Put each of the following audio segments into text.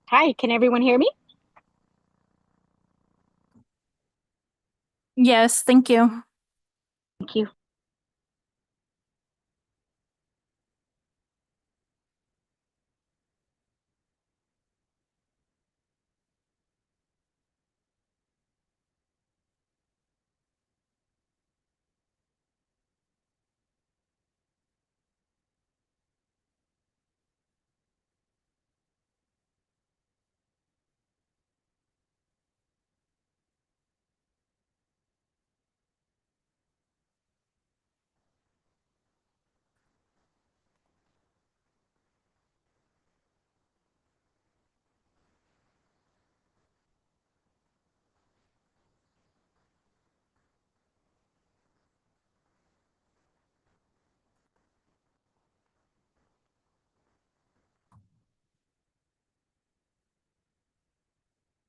Hi, can everyone hear me? Yes, thank you. Thank you.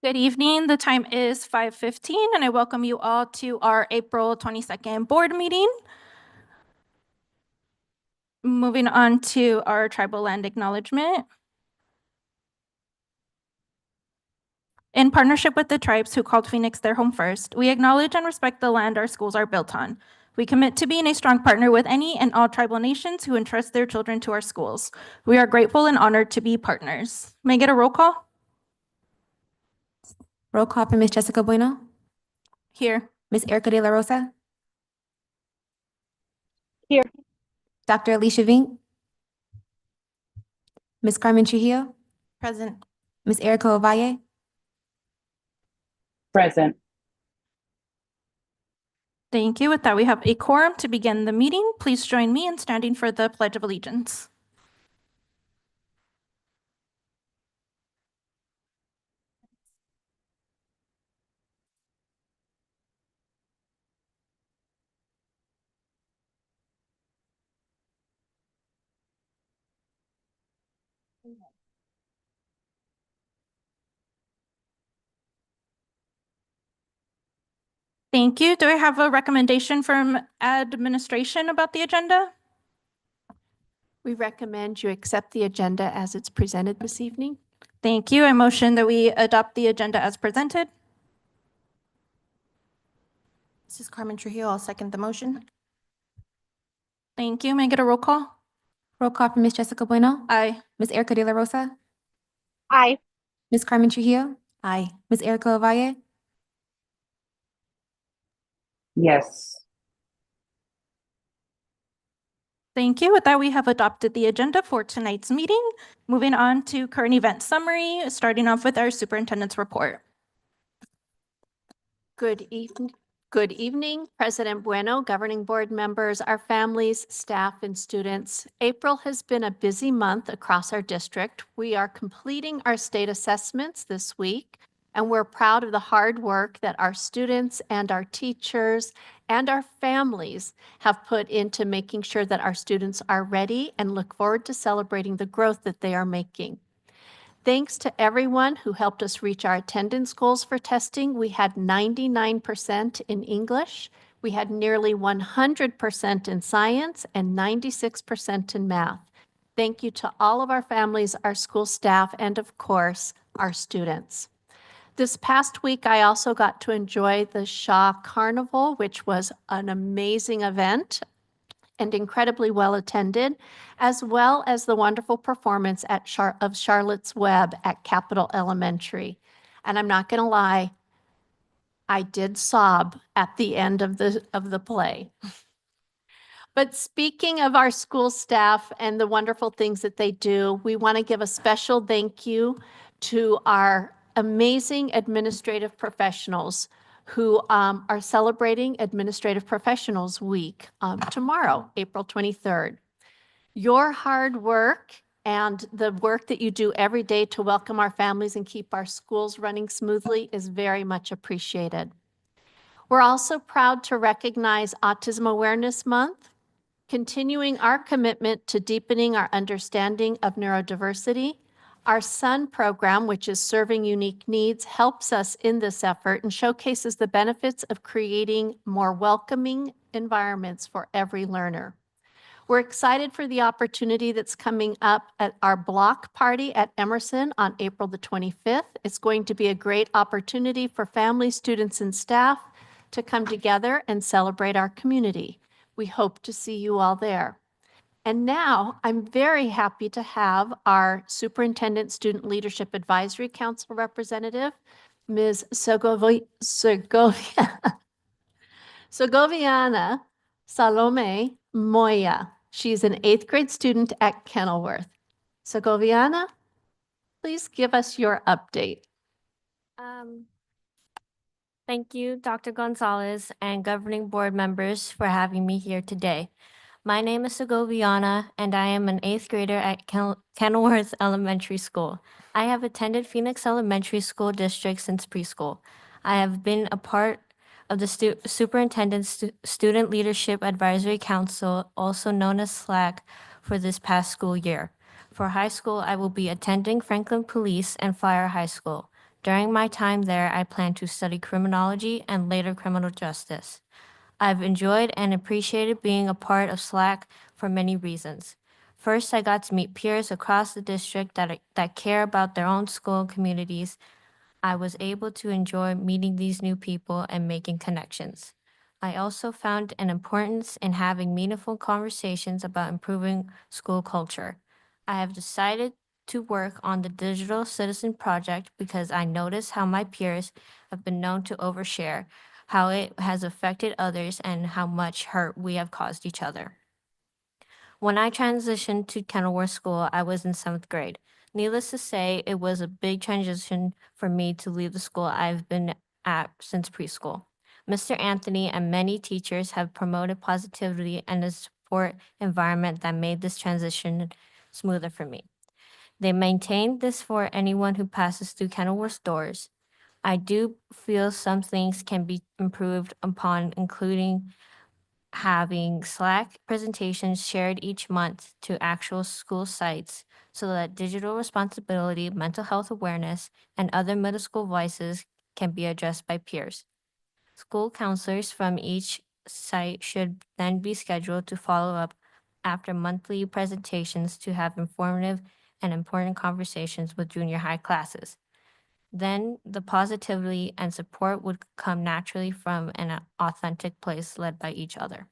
Good evening. The time is 5:15, and I welcome you all to our April 22nd board meeting. Moving on to our tribal land acknowledgement. In partnership with the tribes who called Phoenix their home first, we acknowledge and respect the land our schools are built on. We commit to being a strong partner with any and all tribal nations who entrust their children to our schools. We are grateful and honored to be partners. May I get a roll call? Roll call for Ms. Jessica Bueno, Here. Ms. Erica De La Rosa, Here. Dr. Alicia Vink, Ms. Carmen Trujillo, Present. Ms. Erica Ovalle, Present. Thank you. With that, we have a quorum to begin the meeting. Please join me in standing for the Pledge of Allegiance. Thank you. Do I have a recommendation from administration about the agenda? We recommend you accept the agenda as it's presented this evening. Thank you. I motion that we adopt the agenda as presented. This is Carmen Trujillo. I'll second the motion. Thank you. May I get a roll call? Roll call for Ms. Jessica Bueno, Aye. Ms. Erica De La Rosa, Aye. Ms. Carmen Trujillo, Aye. Ms. Erica Ovalle, Yes. Thank you. With that, we have adopted the agenda for tonight's meeting. Moving on to current event summary, starting off with our superintendent's report. Good evening. Good evening, President Bueno, governing board members, our families, staff, and students. April has been a busy month across our district. We are completing our state assessments this week, and we're proud of the hard work that our students and our teachers and our families have put into making sure that our students are ready and look forward to celebrating the growth that they are making. Thanks to everyone who helped us reach our attendance goals for testing. We had 99% in English, we had nearly 100% in science, and 96% in math. Thank you to all of our families, our school staff, and of course, our students. This past week, I also got to enjoy the Shaw Carnival, which was an amazing event and incredibly well attended, as well as the wonderful performance of Charlotte's Web at Capitol Elementary. And I'm not going to lie, I did sob at the end of the play. But speaking of our school staff and the wonderful things that they do, we want to give a special thank you to our amazing administrative professionals who are celebrating Administrative Professionals Week tomorrow, April 23rd. Your hard work and the work that you do every day to welcome our families and keep our schools running smoothly is very much appreciated. We're also proud to recognize Autism Awareness Month, continuing our commitment to deepening our understanding of neurodiversity. Our SUN program, which is Serving Unique Needs, helps us in this effort and showcases the benefits of creating more welcoming environments for every learner. We're excited for the opportunity that's coming up at our block party at Emerson on April the 25th. It's going to be a great opportunity for families, students, and staff to come together and celebrate our community. We hope to see you all there. And now I'm very happy to have our Superintendent Student Leadership Advisory Council representative, Ms. Segoviana Salome Moya. She's an 8th grade student at Kenilworth. Segoviana, please give us your update. Thank you, Dr. Gonzalez and governing board members for having me here today. My name is Segoviana, and I am an 8th grader at Kenilworth Elementary School. I have attended Phoenix Elementary School District since preschool. I have been a part of the Superintendent's Student Leadership Advisory Council, also known as SLAC, for this past school year. For high school, I will be attending Franklin Police and Fire High School. During my time there, I plan to study criminology and later criminal justice. I've enjoyed and appreciated being a part of SLAC for many reasons. First, I got to meet peers across the district that care about their own school and communities. I was able to enjoy meeting these new people and making connections. I also found an importance in having meaningful conversations about improving school culture. I have decided to work on the Digital Citizen Project because I notice how my peers have been known to overshare, how it has affected others, and how much hurt we have caused each other. When I transitioned to Kenilworth School, I was in 7th grade. Needless to say, it was a big transition for me to leave the school I've been at since preschool. Mr. Anthony and many teachers have promoted positivity and a support environment that made this transition smoother for me. They maintain this for anyone who passes through Kenilworth's doors. I do feel some things can be improved upon, including having Slack presentations shared each month to actual school sites so that digital responsibility, mental health awareness, and other middle school voices can be addressed by peers. School counselors from each site should then be scheduled to follow up after monthly presentations to have informative and important conversations with junior high classes. Then the positivity and support would come naturally from an authentic place led by each other.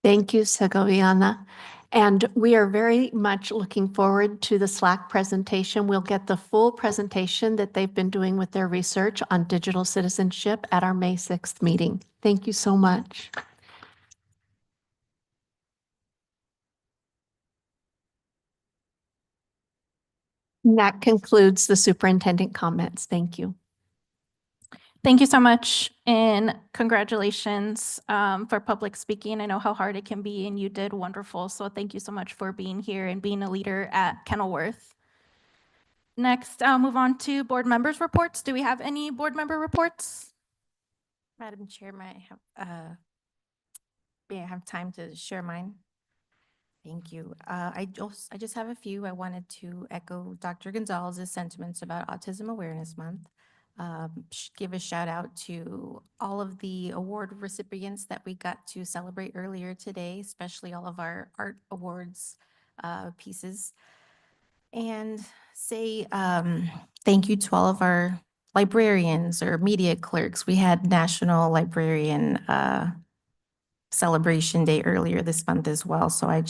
Thank you, Segoviana. And we are very much looking forward to the Slack presentation. We'll get the full presentation that they've been doing with their research on digital citizenship at our May 6th meeting. Thank you so much. And that concludes the superintendent comments. Thank you. Thank you so much, and congratulations for public speaking. I know how hard it can be, and you did wonderful. So thank you so much for being here and being a leader at Kenilworth. Next, I'll move on to board members' reports. Do we have any board member reports? Madam Chair, may I have time to share mine? Thank you. I just have a few. I wanted to echo Dr. Gonzalez's sentiments about Autism Awareness Month. Give a shout out to all of the award recipients that we got to celebrate earlier today, especially all of our art awards pieces. And say thank you to all of our librarians or media clerks. We had National Librarian Celebration Day earlier this month as well. So I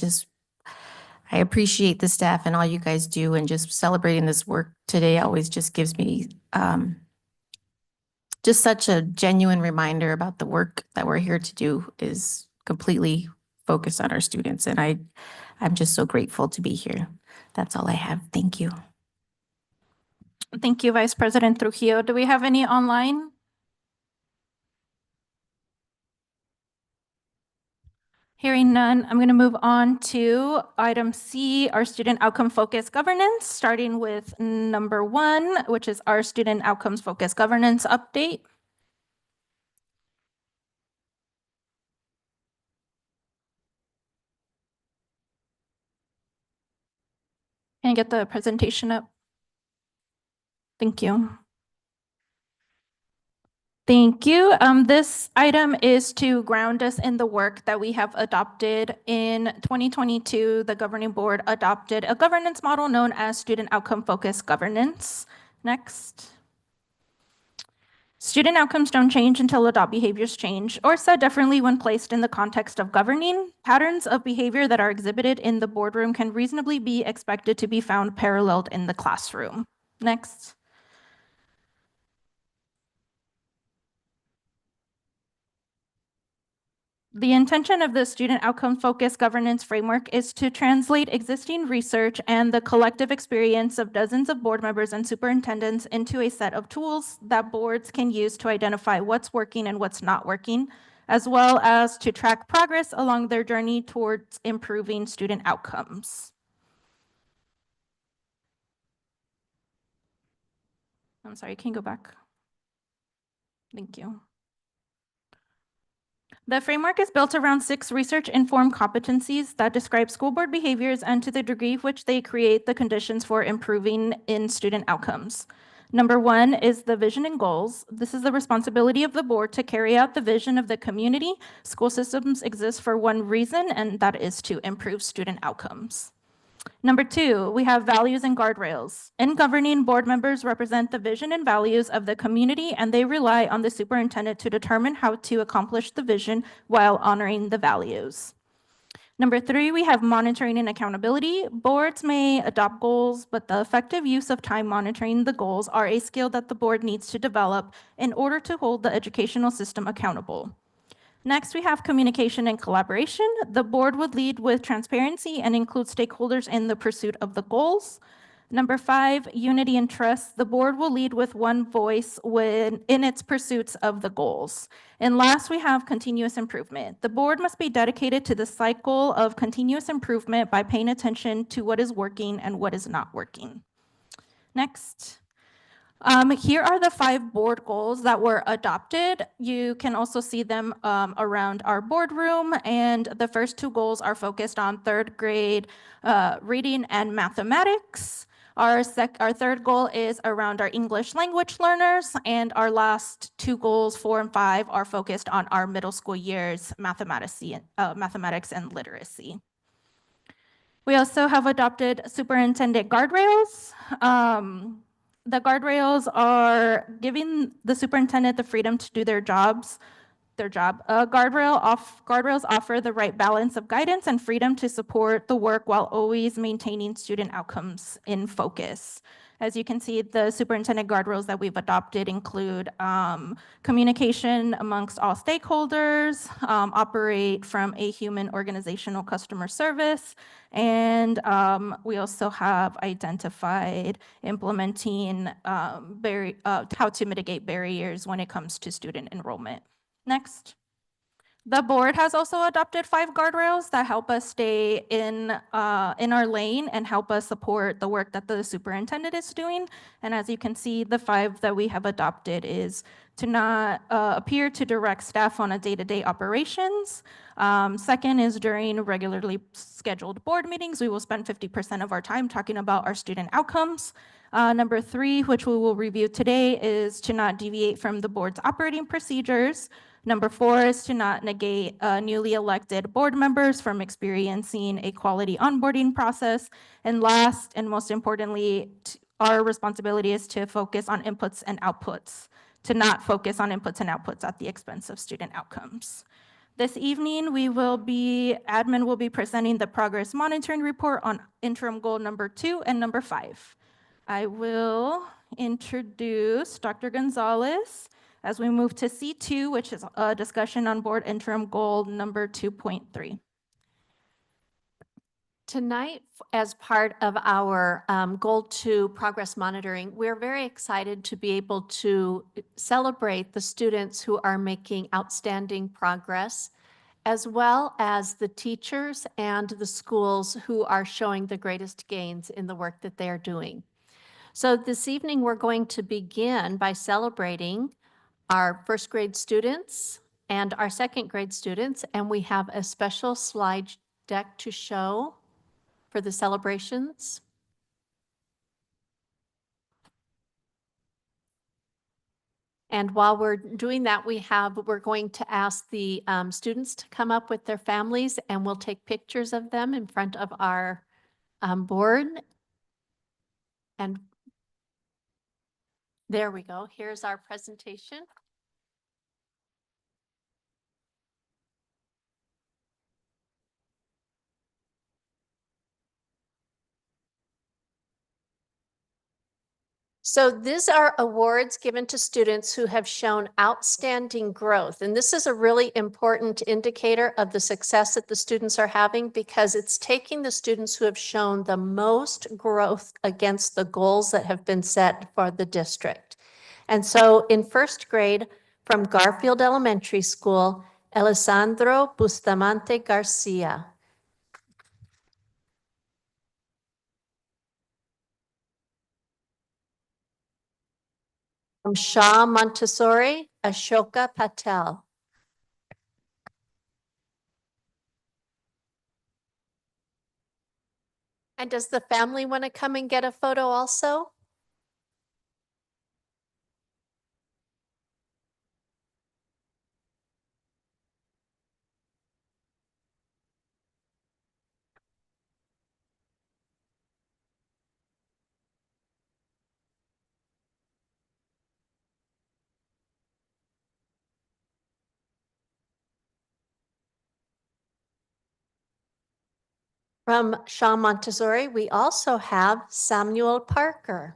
appreciate the staff and all you guys do, and just celebrating this work today always just gives me just such a genuine reminder about the work that we're here to do is completely focused on our students. And I'm just so grateful to be here. That's all I have. Thank you. Thank you, Vice President Trujillo. Do we have any online? Hearing none, I'm going to move on to item C, our student outcome focused governance, starting with number 1, which is our student outcomes focused governance update. Can I get the presentation up? Thank you. Thank you. This item is to ground us in the work that we have adopted. In 2022, the governing board adopted a governance model known as student outcome focused governance. Next. Student outcomes don't change until adult behaviors change, or said differently, when placed in the context of governing, patterns of behavior that are exhibited in the boardroom can reasonably be expected to be found paralleled in the classroom. Next. The intention of the student outcome focused governance framework is to translate existing research and the collective experience of dozens of board members and superintendents into a set of tools that boards can use to identify what's working and what's not working, as well as to track progress along their journey towards improving student outcomes. I'm sorry, can you go back? Thank you. The framework is built around 6 research-informed competencies that describe school board behaviors and to the degree which they create the conditions for improving in student outcomes. Number 1 is the vision and goals. This is the responsibility of the board to carry out the vision of the community. School systems exist for one reason, and that is to improve student outcomes. Number 2, we have values and guardrails. In governing, board members represent the vision and values of the community, and they rely on the superintendent to determine how to accomplish the vision while honoring the values. Number 3, we have monitoring and accountability. Boards may adopt goals, but the effective use of time monitoring the goals are a skill that the board needs to develop in order to hold the educational system accountable. Next, we have communication and collaboration. The board would lead with transparency and include stakeholders in the pursuit of the goals. Number 5, unity and trust. The board will lead with one voice in its pursuits of the goals. And last, we have continuous improvement. The board must be dedicated to the cycle of continuous improvement by paying attention to what is working and what is not working. Next. Here are the 5 board goals that were adopted. You can also see them around our boardroom, and the first 2 goals are focused on 3rd grade reading and mathematics. Our 3rd goal is around our English language learners, and our last 2 goals, 4 and 5, are focused on our middle school years mathematics and literacy. We also have adopted superintendent guardrails. The guardrails are giving the superintendent the freedom to do their job. Guardrails offer the right balance of guidance and freedom to support the work while always maintaining student outcomes in focus. As you can see, the superintendent guardrails that we've adopted include communication amongst all stakeholders, operate from a human organizational customer service, and we also have identified implementing how to mitigate barriers when it comes to student enrollment. Next. The board has also adopted 5 guardrails that help us stay in our lane and help us support the work that the superintendent is doing. And as you can see, the 5 that we have adopted is to not appear to direct staff on a day-to-day operations. Second is during regularly scheduled board meetings, we will spend 50% of our time talking about our student outcomes. Number 3, which we will review today, is to not deviate from the board's operating procedures. Number 4 is to not negate newly elected board members from experiencing a quality onboarding process. And last, and most importantly, our responsibility is to focus on inputs and outputs, to not focus on inputs and outputs at the expense of student outcomes. This evening, admin will be presenting the progress monitoring report on interim goal number 2 and number 5. I will introduce Dr. Gonzalez as we move to C2, which is a discussion on board interim goal number 2.3. Tonight, as part of our Goal 2 progress monitoring, we're very excited to be able to celebrate the students who are making outstanding progress, as well as the teachers and the schools who are showing the greatest gains in the work that they're doing. So this evening, we're going to begin by celebrating our 1st grade students and our 2nd grade students, and we have a special slide deck to show for the celebrations. And while we're doing that, we're going to ask the students to come up with their families, and we'll take pictures of them in front of our board. And there we go. Here's our presentation. So these are awards given to students who have shown outstanding growth. And this is a really important indicator of the success that the students are having, because it's taking the students who have shown the most growth against the goals that have been set for the district. And so in first grade from Garfield Elementary School, Alessandro Bustamante Garcia. From Shaw Montessori, Ashoka Patel. And does the family want to come and get a photo also? From Shaw Montessori, we also have Samuel Parker.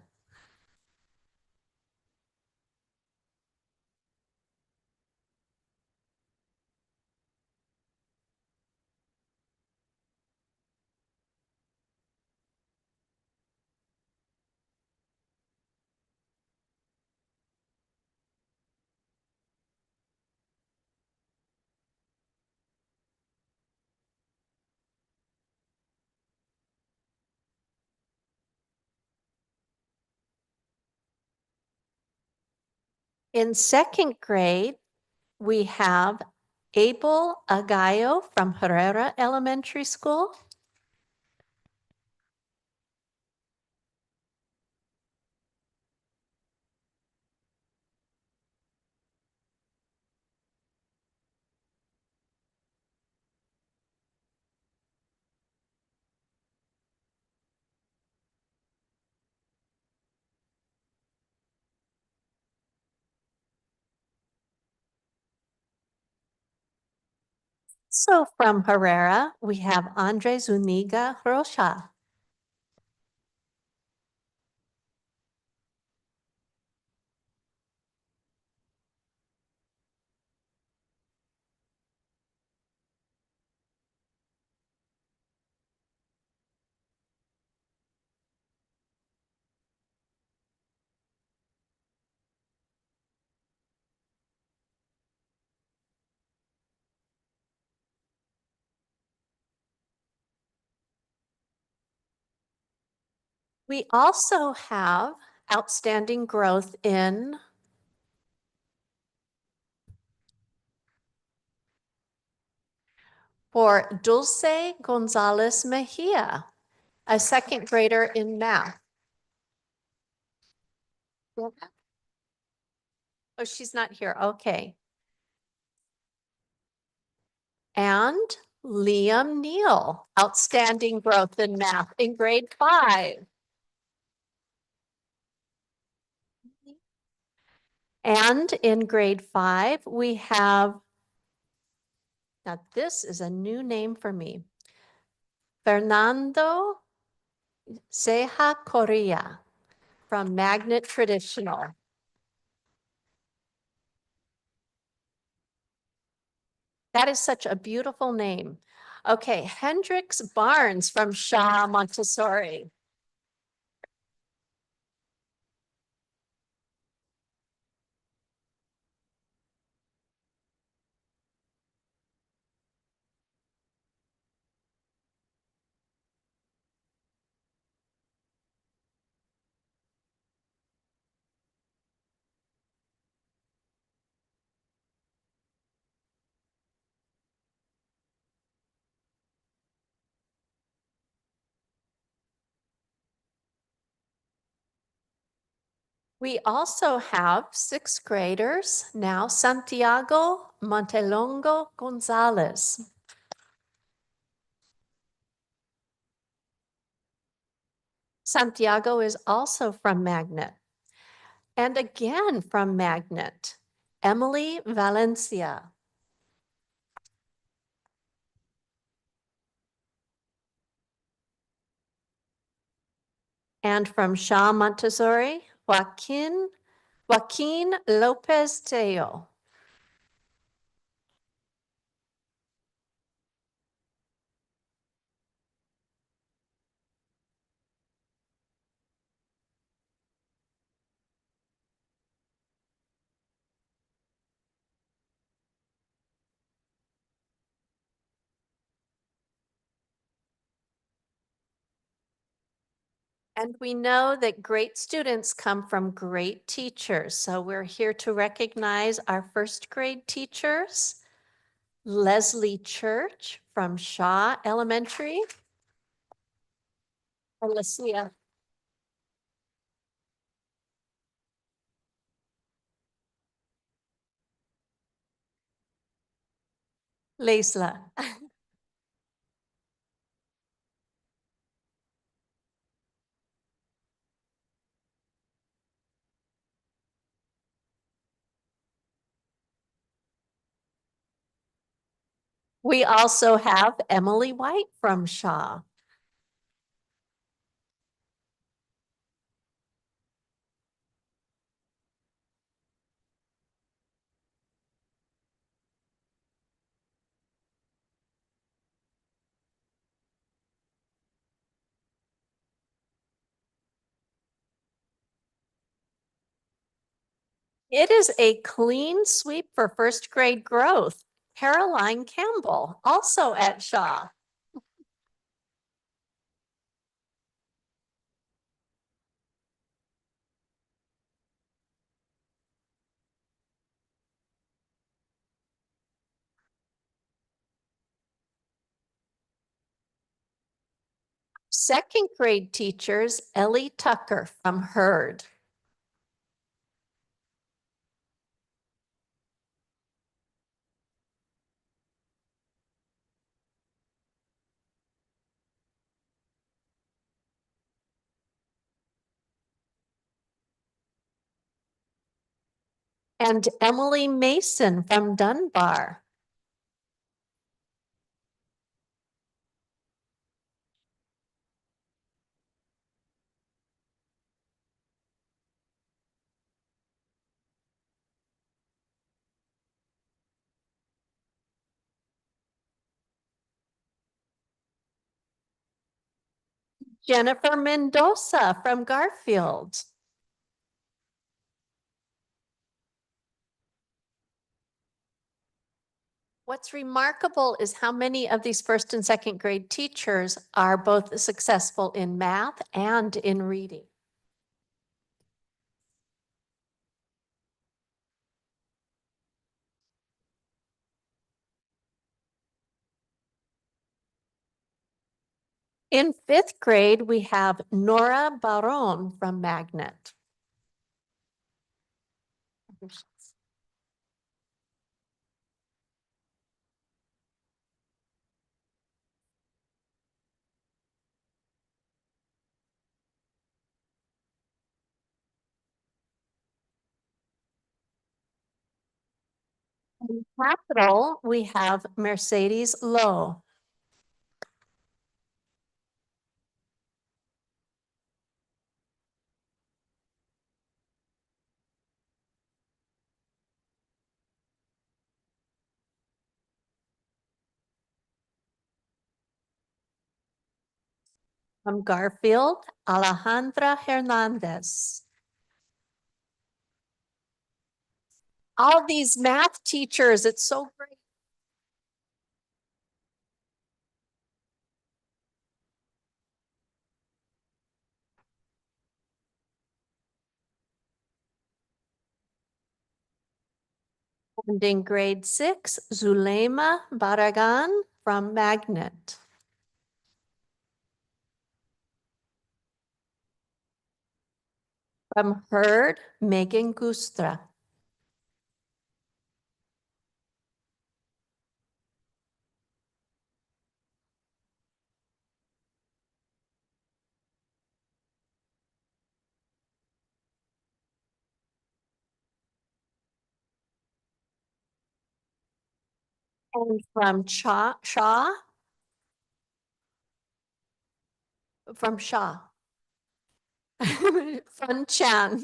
In second grade, we have Abel Agallo from Herrera Elementary School. So from Herrera, we have Andre Zuniga Rocha. We also have outstanding growth in for Dulce Gonzalez Mejia, a second grader in math. Oh, she's not here. Okay. And Liam Neal, outstanding growth in math in grade 5. And in grade 5, we have, now this is a new name for me, Fernando Ceja Correa from Magnet Traditional. That is such a beautiful name. Okay, Hendrix Barnes from Shaw Montessori. We also have sixth graders now, Santiago Montelongo Gonzalez. Santiago is also from Magnet. And again from Magnet, Emily Valencia. And from Shaw Montessori, Joaquin Lopez Teo. And we know that great students come from great teachers. So we're here to recognize our first grade teachers. Leslie Church from Shaw Elementary. Alicia. Lesla. We also have Emily White from Shaw. It is a clean sweep for first grade growth. Caroline Campbell, also at Shaw. Second grade teachers, Ellie Tucker from Hurd. And Emily Mason from Dunbar. Jennifer Mendoza from Garfield. What's remarkable is how many of these first and second grade teachers are both successful in math and in reading. In fifth grade, we have Nora Baron from Magnet. In Capital, we have Mercedes Lowe. From Garfield, Alejandra Hernandez. All these math teachers, it's so great. And in grade 6, Zulema Barragan from Magnet. From Hurd, Megan Gustra. And from Shaw, from Shaw. Fun Chan.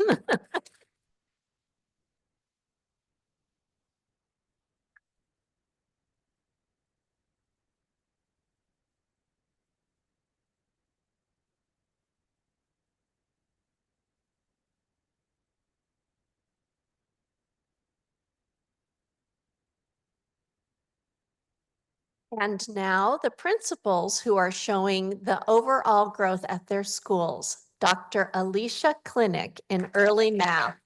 And now the principals who are showing the overall growth at their schools. Dr. Alicia Clinic in early math.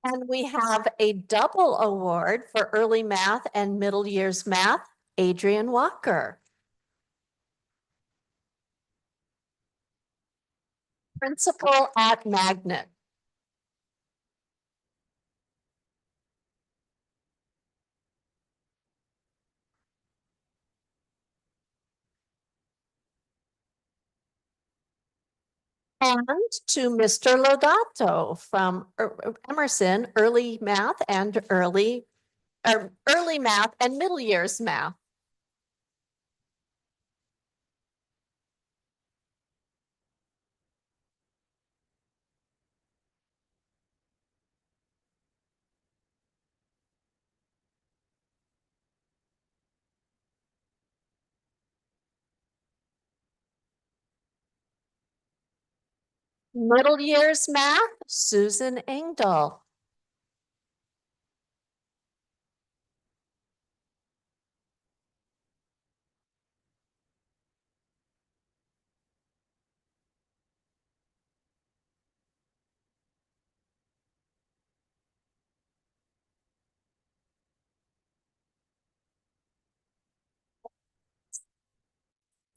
And we have a double award for early math and middle years math, Adrian Walker. Principal at Magnet. And to Mr. Lodato from Emerson, early math and early math and middle years math. Middle years math, Susan Engdahl.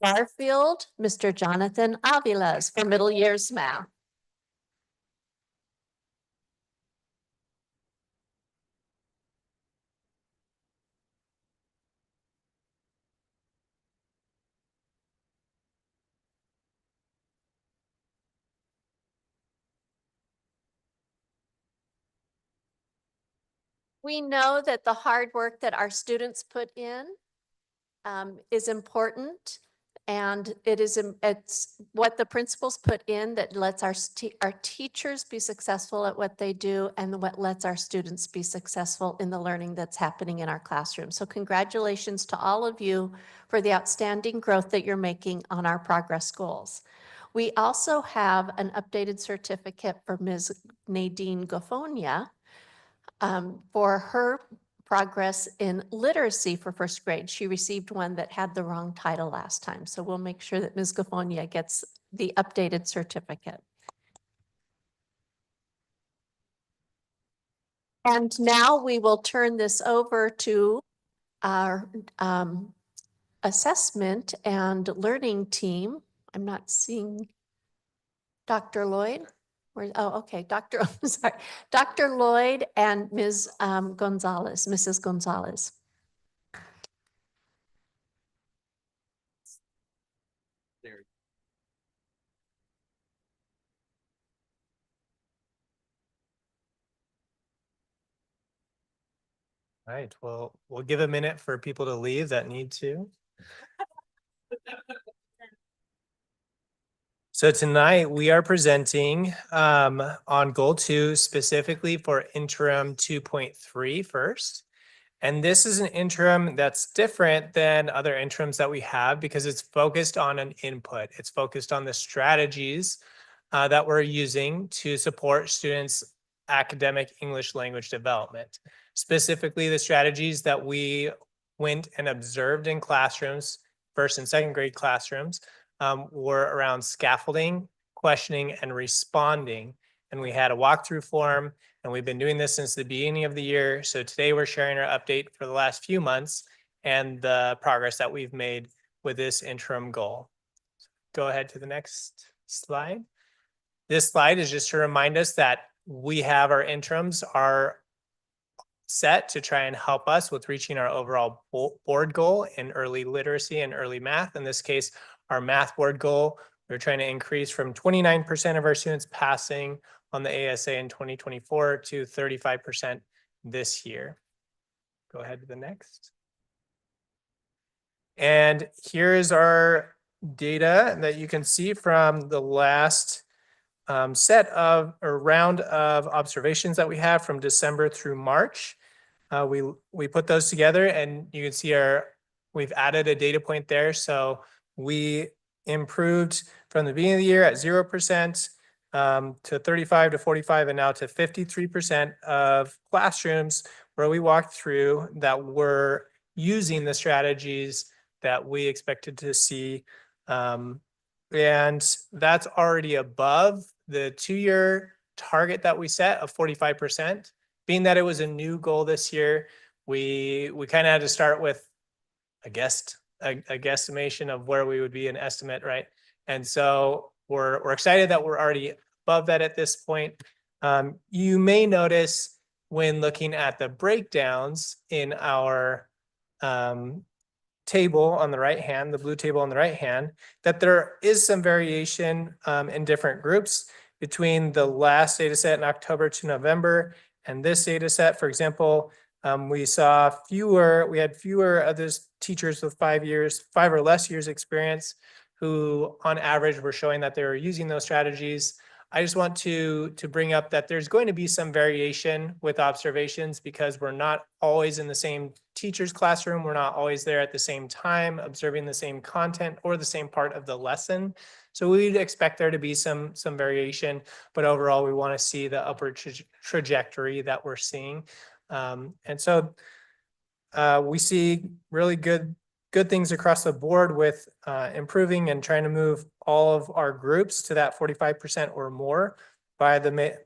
Garfield, Mr. Jonathan Aviles for middle years math. We know that the hard work that our students put in is important. And it's what the principals put in that lets our teachers be successful at what they do and what lets our students be successful in the learning that's happening in our classroom. So congratulations to all of you for the outstanding growth that you're making on our progress goals. We also have an updated certificate for Ms. Nadine Goffonia for her progress in literacy for first grade. She received one that had the wrong title last time. So we'll make sure that Ms. Goffonia gets the updated certificate. And now we will turn this over to our assessment and learning team. I'm not seeing Dr. Lloyd. Oh, okay, Dr. Lloyd and Ms. Gonzalez, Mrs. Gonzalez. All right, well, we'll give a minute for people to leave that need to. So tonight we are presenting on goal 2 specifically for interim 2.3 first. And this is an interim that's different than other interims that we have because it's focused on an input. It's focused on the strategies that we're using to support students academic English language development. Specifically, the strategies that we went and observed in classrooms, first and second grade classrooms, were around scaffolding, questioning, and responding. And we had a walkthrough form, and we've been doing this since the beginning of the year. So today we're sharing our update for the last few months and the progress that we've made with this interim goal. Go ahead to the next slide. This slide is just to remind us that we have our interims are set to try and help us with reaching our overall board goal in early literacy and early math. In this case, our math board goal, we're trying to increase from 29% of our students passing on the ASA in 2024 to 35% this year. Go ahead to the next. And here is our data that you can see from the last set of or round of observations that we have from December through March. We put those together, and you can see we've added a data point there. So we improved from the beginning of the year at 0% to 35 to 45 and now to 53% of classrooms where we walked through that were using the strategies that we expected to see. And that's already above the 2-year target that we set of 45%. Being that it was a new goal this year, we kind of had to start with a guesstimation of where we would be, an estimate, right? And so we're excited that we're already above that at this point. You may notice when looking at the breakdowns in our table on the right hand, the blue table on the right hand, that there is some variation in different groups between the last data set in October to November and this data set. For example, we had fewer of those teachers with 5 or less years experience who on average were showing that they were using those strategies. I just want to bring up that there's going to be some variation with observations because we're not always in the same teacher's classroom. We're not always there at the same time, observing the same content or the same part of the lesson. So we'd expect there to be some variation, but overall we want to see the upward trajectory that we're seeing. And so we see really good things across the board with improving and trying to move all of our groups to that 45% or more by the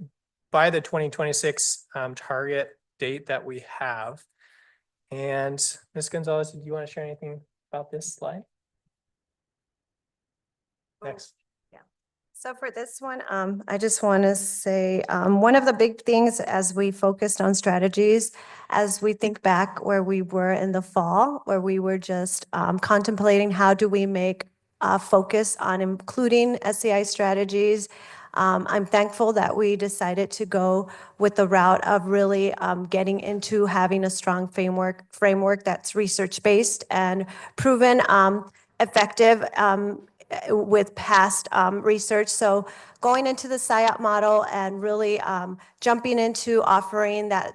2026 target date that we have. And Ms. Gonzalez, do you want to share anything about this slide? Next. So for this one, I just want to say one of the big things as we focused on strategies, as we think back where we were in the fall, where we were just contemplating how do we make a focus on including SEI strategies. I'm thankful that we decided to go with the route of really getting into having a strong framework that's research-based and proven effective with past research. So going into the SIOP model and really jumping into offering that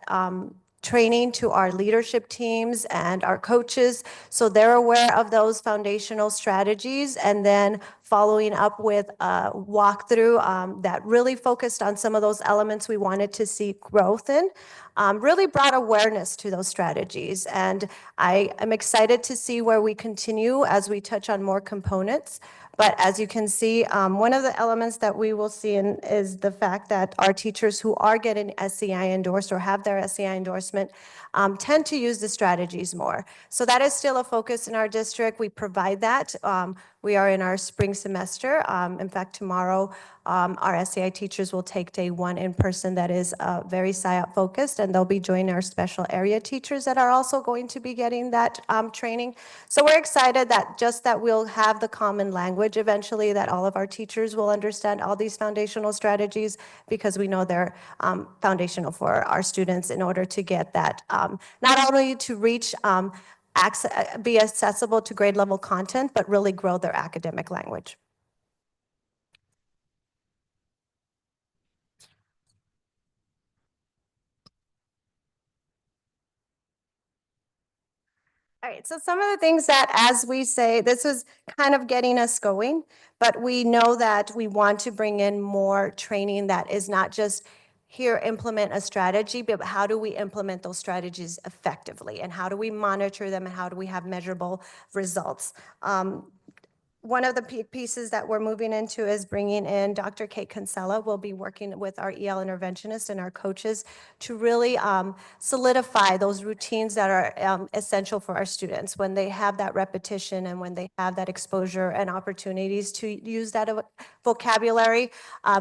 training to our leadership teams and our coaches so they're aware of those foundational strategies, and then following up with a walkthrough that really focused on some of those elements we wanted to see growth in, really brought awareness to those strategies. And I am excited to see where we continue as we touch on more components. But as you can see, one of the elements that we will see is the fact that our teachers who are getting SEI endorsed or have their SEI endorsement tend to use the strategies more. So that is still a focus in our district. We provide that. We are in our spring semester. In fact, tomorrow, our SEI teachers will take day 1 in person that is very SIOP focused, and they'll be joining our special area teachers that are also going to be getting that training. So we're excited that we'll have the common language eventually, that all of our teachers will understand all these foundational strategies, because we know they're foundational for our students in order to get that, not only to reach be accessible to grade level content, but really grow their academic language. All right, so some of the things that, as we say, this is kind of getting us going, but we know that we want to bring in more training that is not just here implement a strategy, but how do we implement those strategies effectively? And how do we monitor them and how do we have measurable results? One of the pieces that we're moving into is bringing in Dr. Kate Kinsella. We'll be working with our EL interventionists and our coaches to really solidify those routines that are essential for our students. When they have that repetition and when they have that exposure and opportunities to use that vocabulary,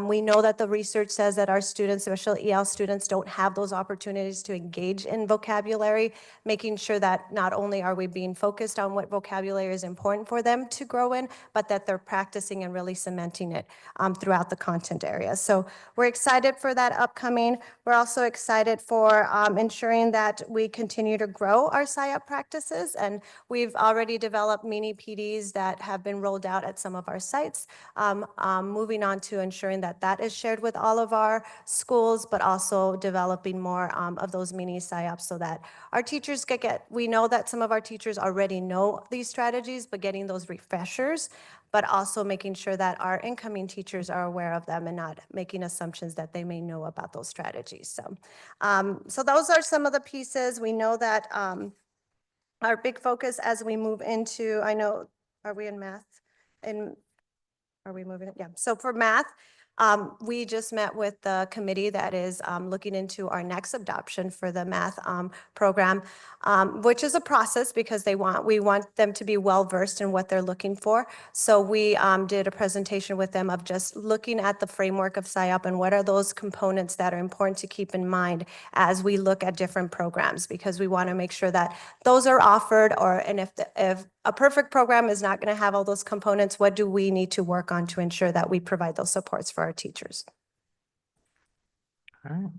we know that the research says that our students, especially EL students, don't have those opportunities to engage in vocabulary, making sure that not only are we being focused on what vocabulary is important for them to grow in, but that they're practicing and really cementing it throughout the content area. So we're excited for that upcoming. We're also excited for ensuring that we continue to grow our SIOP practices. And we've already developed mini PDs that have been rolled out at some of our sites, moving on to ensuring that that is shared with all of our schools, but also developing more of those mini SIOPs so that our teachers we know that some of our teachers already know these strategies, but getting those refreshers, but also making sure that our incoming teachers are aware of them and not making assumptions that they may know about those strategies. So those are some of the pieces. We know that our big focus as we move into, are we in math? Are we moving it? Yeah. So for math, we just met with the committee that is looking into our next adoption for the math program, which is a process because we want them to be well versed in what they're looking for. So we did a presentation with them of just looking at the framework of SIOP and what are those components that are important to keep in mind as we look at different programs, because we want to make sure that those are offered, and if a perfect program is not going to have all those components, what do we need to work on to ensure that we provide those supports for our teachers? All right.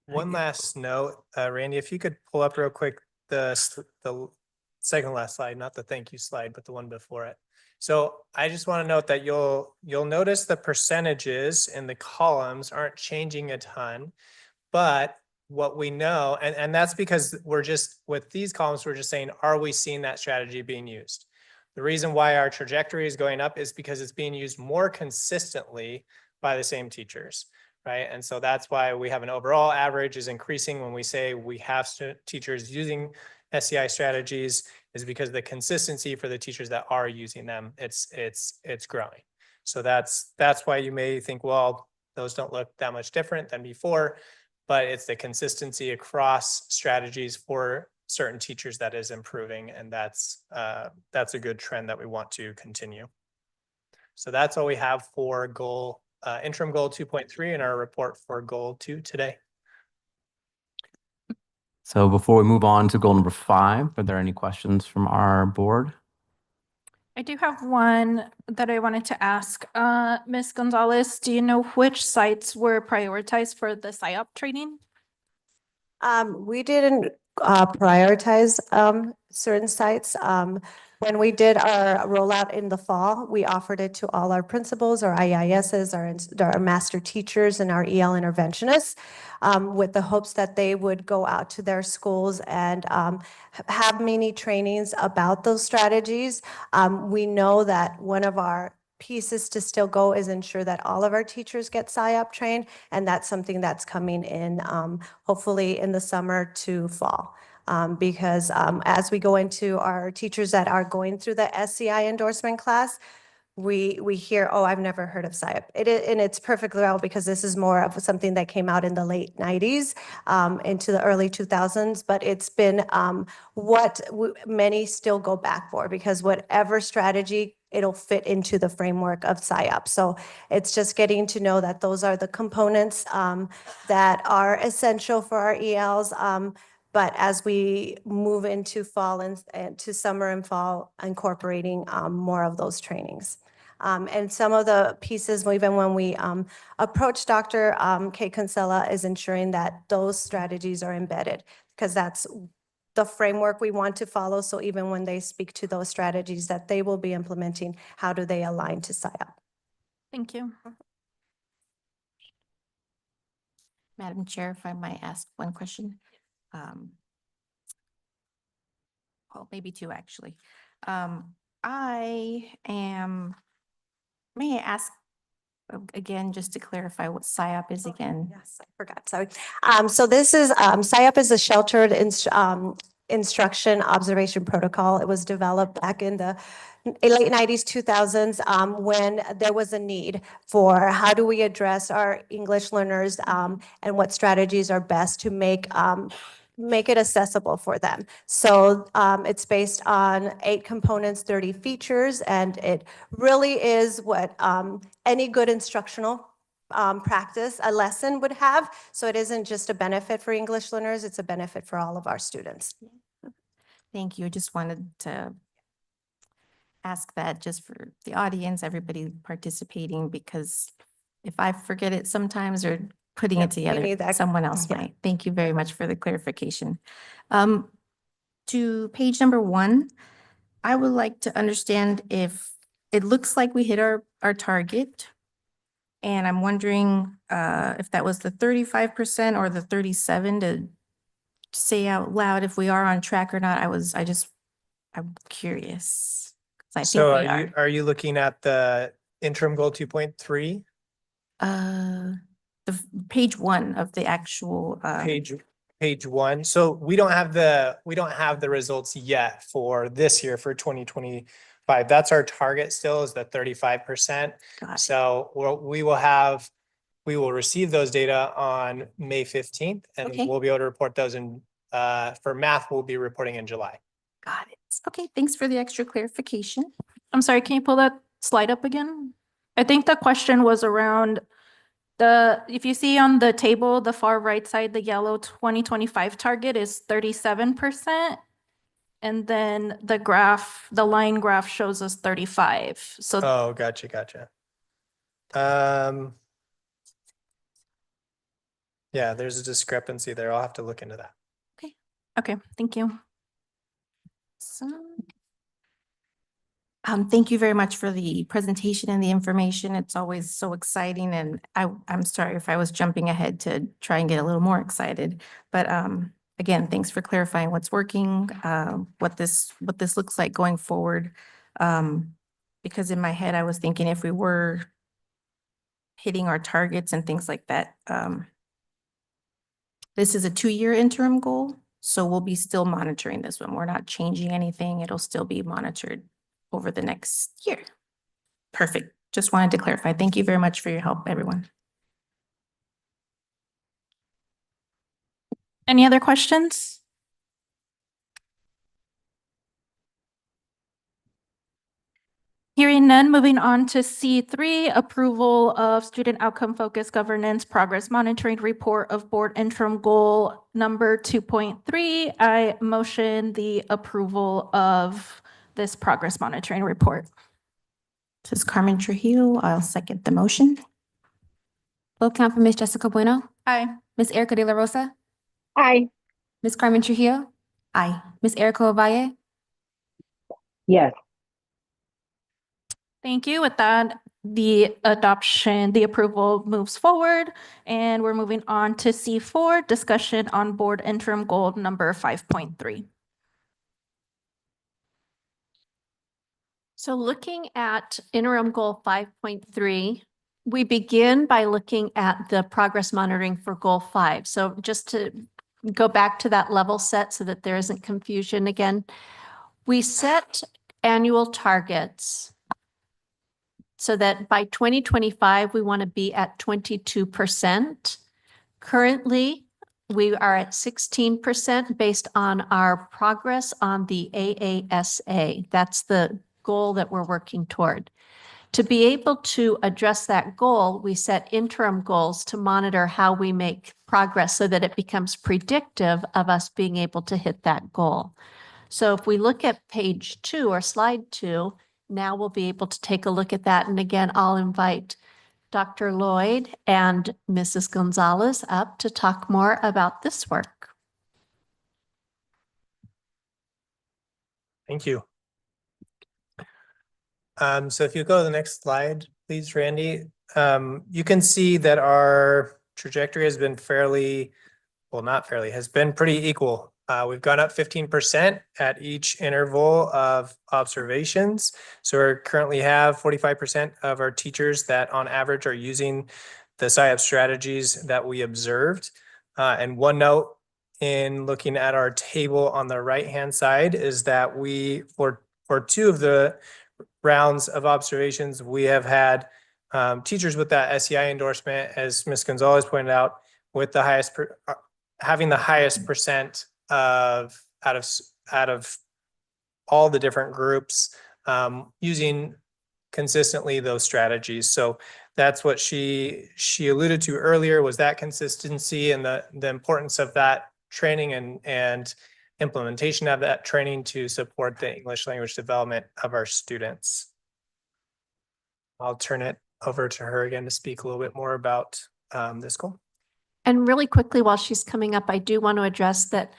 One last note, Randy, if you could pull up real quick the second last slide, not the thank you slide, but the one before it. So I just want to note that you'll notice the percentages in the columns aren't changing a ton, but what we know, and that's because with these columns, we're just saying, are we seeing that strategy being used? The reason why our trajectory is going up is because it's being used more consistently by the same teachers, right? And so that's why we have an overall average is increasing when we say we have teachers using SEI strategies, is because the consistency for the teachers that are using them, it's growing. So that's why you may think, well, those don't look that much different than before, but it's the consistency across strategies for certain teachers that is improving, and that's a good trend that we want to continue. So that's all we have for interim goal 2.3 in our report for goal 2 today. So before we move on to goal number 5, are there any questions from our board? I do have one that I wanted to ask. Ms. Gonzalez, do you know which sites were prioritized for the SIOP training? We didn't prioritize certain sites. When we did our rollout in the fall, we offered it to all our principals, our IISs, our master teachers, and our EL interventionists, with the hopes that they would go out to their schools and have mini trainings about those strategies. We know that one of our pieces to still go is ensure that all of our teachers get SIOP trained, and that's something that's coming in hopefully in the summer to fall. Because as we go into our teachers that are going through the SCI endorsement class, we hear, oh, I've never heard of SIOP. And it's perfectly well, because this is more of something that came out in the late 90s into the early 2000s, but it's been what many still go back for, because whatever strategy, it'll fit into the framework of SIOP. So it's just getting to know that those are the components that are essential for our ELs. But as we move into fall and to summer and fall, incorporating more of those trainings. And some of the pieces, even when we approach Dr. Kate Kinsella, is ensuring that those strategies are embedded, because that's the framework we want to follow. So even when they speak to those strategies that they will be implementing, how do they align to SIOP? Thank you. Madam Chair, if I might ask one question. Well, maybe 2 actually. May I ask again, just to clarify what SIOP is again. Yes, I forgot, sorry. So this is, SIOP is a sheltered instruction observation protocol. It was developed back in the late 90s, 2000s, when there was a need for how do we address our English learners, and what strategies are best to make it accessible for them. So it's based on 8 components, 30 features, and it really is what any good instructional practice, a lesson would have. So it isn't just a benefit for English learners, it's a benefit for all of our students. Thank you. I just wanted to ask that just for the audience, everybody participating, because if I forget it sometimes or putting it need together, that. someone else Yeah. might. Thank you very much for the clarification. To page number 1, I would like to understand if it looks like we hit our target. And I'm wondering if that was the 35% or the 37 to say out loud if we are on track or not. I'm curious. 'Cause I think So we are you looking at the interim goal 2.3? Page 1 of the actual, Page 1. So we don't have the results yet for this year for 2025. That's our target still is the 35%. got it. So we will receive those data on May 15th and Okay. we'll be able to report those for math, we'll be reporting in July. Got it. Okay, thanks for the extra clarification. I'm sorry, can you pull that slide up again? I think the question was around if you see on the table, the far right side, the yellow 2025 target is 37%. And then the line graph shows us 35. So Oh, gotcha. Yeah, there's a discrepancy there. I'll have to look into that. okay, thank you. So, thank you very much for the presentation and the information. It's always so exciting, and I'm sorry if I was jumping ahead to try and get a little more excited. But again, thanks for clarifying what's working, what this looks like going forward. Because in my head, I was thinking if we were hitting our targets and things like that, this is a 2-year interim goal, so we'll be still monitoring this one. We're not changing anything. It'll still be monitored over the next year. Perfect. Just wanted to clarify. Thank you very much for your help, everyone. Any other questions? Hearing none, moving on to C3, approval of student outcome focused governance progress monitoring report of board interim goal number 2.3. I motion the approval of this progress monitoring report. This is Carmen Trujillo. I'll second the motion. Vote count for Ms. Jessica Bueno, Aye. Ms. Erica De La Rosa, Aye. Ms. Carmen Trujillo, Aye. Ms. Erica Ovalle, Yes. Thank you. With that, the approval moves forward, and we're moving on to C4, discussion on board interim goal number 5.3. So looking at interim goal 5.3, we begin by looking at the progress monitoring for goal 5. So just to go back to that level set so that there isn't confusion again, we set annual targets so that by 2025, we want to be at 22%. Currently, we are at 16% based on our progress on the AASA. That's the goal that we're working toward. To be able to address that goal, we set interim goals to monitor how we make progress so that it becomes predictive of us being able to hit that goal. So if we look at page 2 or slide 2, now we'll be able to take a look at that. And again, I'll invite Dr. Lloyd and Mrs. Gonzalez up to talk more about this work. Thank you. So if you go to the next slide, please, Randy, you can see that our trajectory has been has been pretty equal We've gone up 15% at each interval of observations. So we currently have 45% of our teachers that on average are using the SIAP strategies that we observed. And one note in looking at our table on the right-hand side is that for two of the rounds of observations, we have had teachers with that SEI endorsement, as Ms. Gonzalez pointed out, with the highest, having the highest percent of out of all the different groups using consistently those strategies. So that's what she alluded to earlier, was that consistency and the importance of that training and implementation of that training to support the English language development of our students. I'll turn it over to her again to speak a little bit more about this goal. And really quickly, while she's coming up, I do want to address that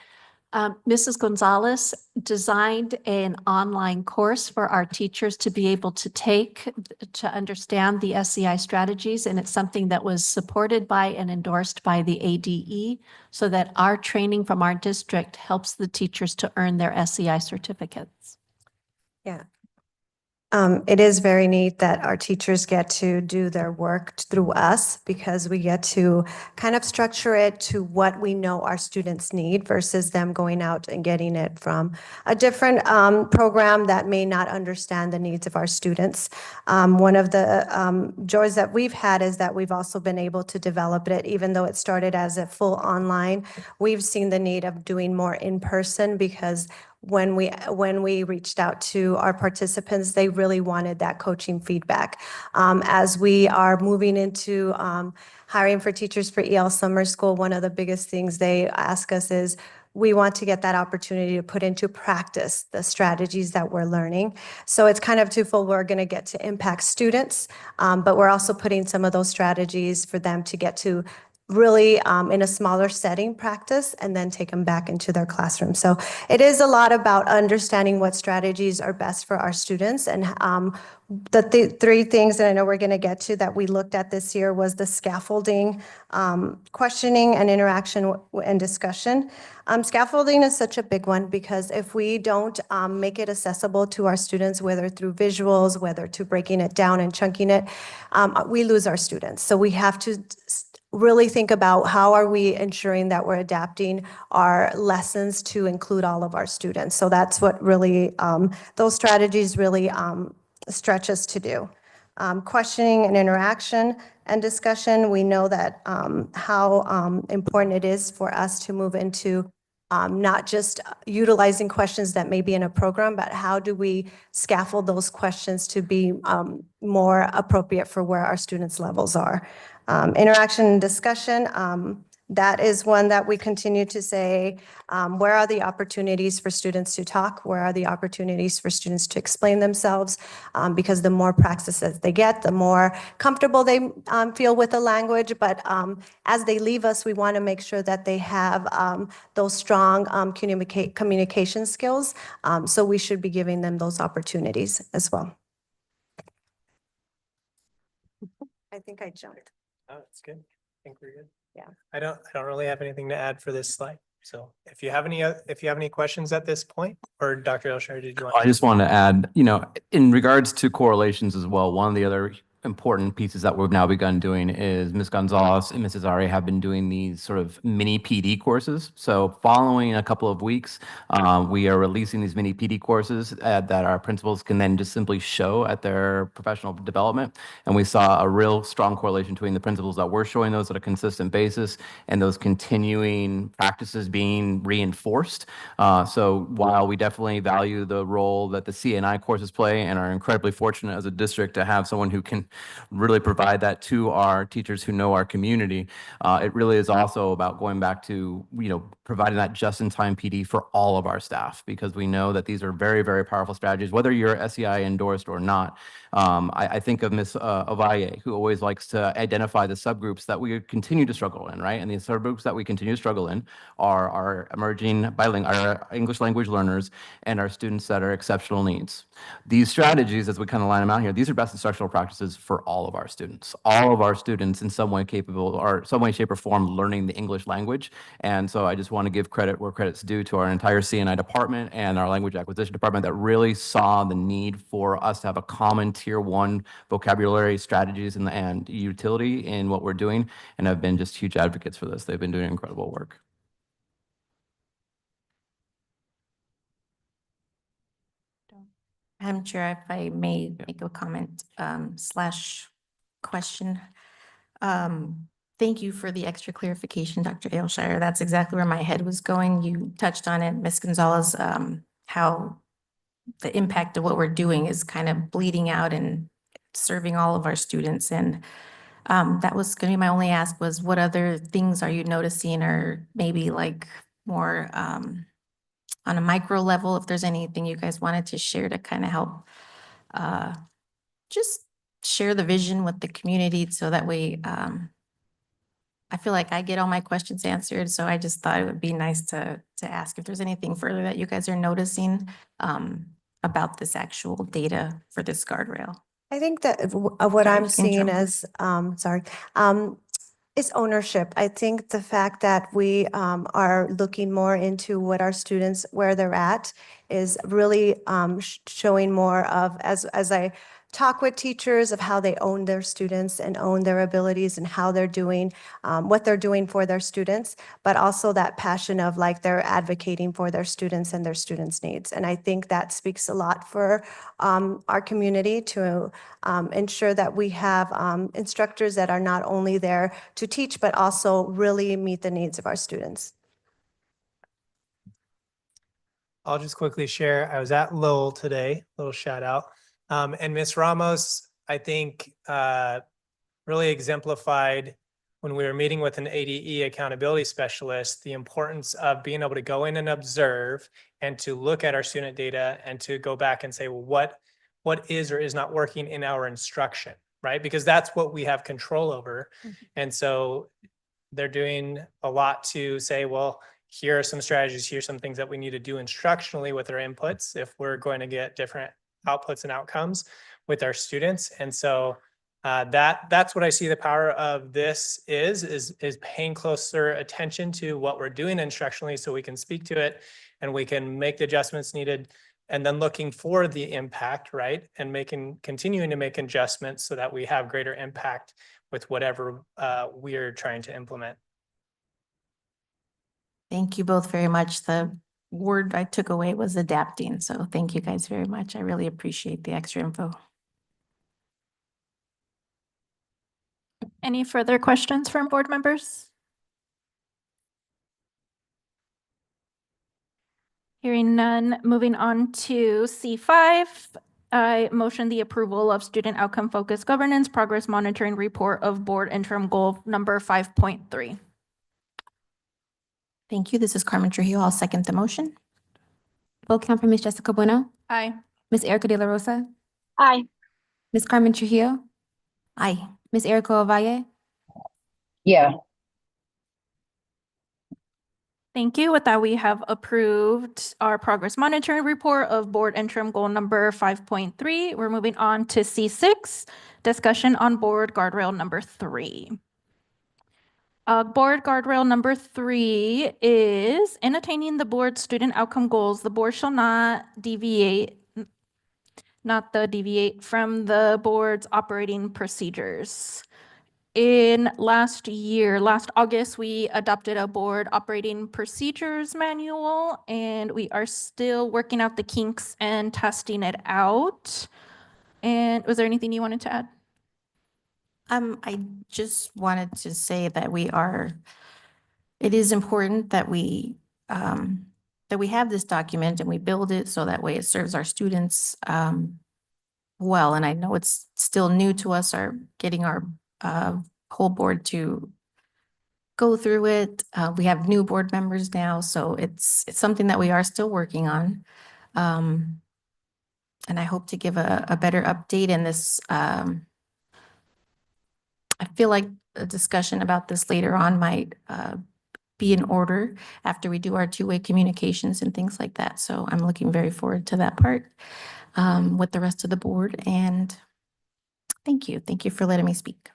Mrs. Gonzalez designed an online course for our teachers to be able to take to understand the SEI strategies. And it's something that was supported by and endorsed by the ADE, so that our training from our district helps the teachers to earn their SEI certificates. Yeah. It is very neat that our teachers get to do their work through us, because we get to kind of structure it to what we know our students need versus them going out and getting it from a different program that may not understand the needs of our students. One of the joys that we've had is that we've also been able to develop it, even though it started as a full online. We've seen the need of doing more in person, because when we reached out to our participants, they really wanted that coaching feedback. As we are moving into hiring for teachers for EL summer school, one of the biggest things they ask us is, we want to get that opportunity to put into practice the strategies that we're learning. So it's kind of twofold. We're going to get to impact students, but we're also putting some of those strategies for them to get to really in a smaller setting practice and then take them back into their classroom. So it is a lot about understanding what strategies are best for our students. And the three things that I know we're going to get to that we looked at this year was the scaffolding, questioning and interaction and discussion. Scaffolding is such a big one, because if we don't make it accessible to our students, whether through visuals, whether to breaking it down and chunking it, we lose our students. So we have to really think about how are we ensuring that we're adapting our lessons to include all of our students. So that's what really, those strategies really stretch us to do. Questioning and interaction and discussion, we know that how important it is for us to move into not just utilizing questions that may be in a program, but how do we scaffold those questions to be more appropriate for where our students' levels are. Interaction and discussion, that is one that we continue to say, where are the opportunities for students to talk? Where are the opportunities for students to explain themselves? Because the more practices they get, the more comfortable they feel with the language. But as they leave us, we want to make sure that they have those strong communication skills. So we should be giving them those opportunities as well. I think I jumped. Oh, that's good. I think we're good. Yeah. I don't really have anything to add for this slide. So if you have any questions at this point, or Dr. Elshire, did you want? I just wanted to add, in regards to correlations as well, one of the other important pieces that we've now begun doing is Ms. Gonzalez and Mrs. Ari have been doing these sort of mini PD courses. So following a couple of weeks, we are releasing these mini PD courses that our principals can then just simply show at their professional development. And we saw a real strong correlation between the principals that were showing those at a consistent basis and those continuing practices being reinforced. So while we definitely value the role that the CNI courses play and are incredibly fortunate as a district to have someone who can really provide that to our teachers who know our community, it really is also about going back to, providing that just-in-time PD for all of our staff, because we know that these are very, very powerful strategies, whether you're SEI endorsed or not. I think of Ms. Ovalle, who always likes to identify the subgroups that we continue to struggle in, right? And these subgroups that we continue to struggle in are our emerging bilingual, our English language learners, and our students that are exceptional needs. These strategies, as we kind of line them out here, these are best instructional practices for all of our students. All of our students in some way capable or some way, shape, or form learning the English language. And so I just want to give credit where credit's due to our entire CNI department and our language acquisition department that really saw the need for us to have a common tier 1 vocabulary strategies and utility in what we're doing, and have been just huge advocates for this. They've been doing incredible work. Madam Chair, if I may make a comment slash question. Thank you for the extra clarification, Dr. Ailshire. That's exactly where my head was going. You touched on it, Ms. Gonzalez, how the impact of what we're doing is kind of bleeding out and serving all of our students. And that was going to be my only ask, was what other things are you noticing, or maybe like more on a micro level, if there's anything you guys wanted to share to kind of help just share the vision with the community, so that way I feel like I get all my questions answered. So I just thought it would be nice to ask if there's anything further that you guys are noticing about this actual data for this guardrail. I think that what Sorry, I'm to seeing interrupt. as, is ownership. I think the fact that we are looking more into what our students, where they're at, is really showing more of, as I talk with teachers, of how they own their students and own their abilities and how they're doing, what they're doing for their students, but also that passion of like they're advocating for their students and their students' needs. And I think that speaks a lot for our community to ensure that we have instructors that are not only there to teach, but also really meet the needs of our students. I'll just quickly share. I was at Lowell today, little shout out. And Ms. Ramos, I think, really exemplified when we were meeting with an ADE accountability specialist, the importance of being able to go in and observe and to look at our student data and to go back and say, well, what is or is not working in our instruction, right? Because that's what we have control over. And so they're doing a lot to say, well, here are some strategies, here's some things that we need to do instructionally with our inputs if we're going to get different outputs and outcomes with our students. And so that's what I see the power of this is paying closer attention to what we're doing instructionally, so we can speak to it and we can make the adjustments needed, and then looking for the impact, right? And continuing to make adjustments so that we have greater impact with whatever we're trying to implement. Thank you both very much. The word I took away was adapting. So thank you guys very much. I really appreciate the extra info. Any further questions from board members? Hearing none, moving on to C5. I motion the approval of student outcome focused governance progress monitoring report of board interim goal number 5.3. Thank you. This is Carmen Trujillo. I'll second the motion. Vote count for Ms. Jessica Bueno, Aye. Ms. Erica De La Rosa, Aye. Ms. Carmen Trujillo, Aye. Ms. Erica Ovalle, Yeah. Thank you. With that, we have approved our progress monitoring report of board interim goal number 5.3. We're moving on to C6, discussion on board guardrail number 3. Board guardrail number 3 is in attaining the board's student outcome goals, the board shall not deviate from the board's operating procedures. In last August, we adopted a board operating procedures manual, and we are still working out the kinks and testing it out. And was there anything you wanted to add? I just wanted to say that it is important that we have this document and we build it so that way it serves our students well. And I know it's still new to us, getting our whole board to go through it. We have new board members now, so it's something that we are still working on. And I hope to give a better update in this. I feel like a discussion about this later on might be in order after we do our two-way communications and things like that. So I'm looking very forward to that part with the rest of the board. And Thank you. Thank you for letting me speak.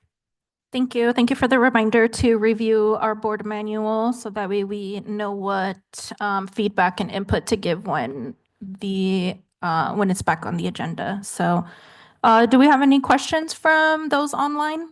Thank you. Thank you for the reminder to review our board manual so that way we know what feedback and input to give when it's back on the agenda. So do we have any questions from those online?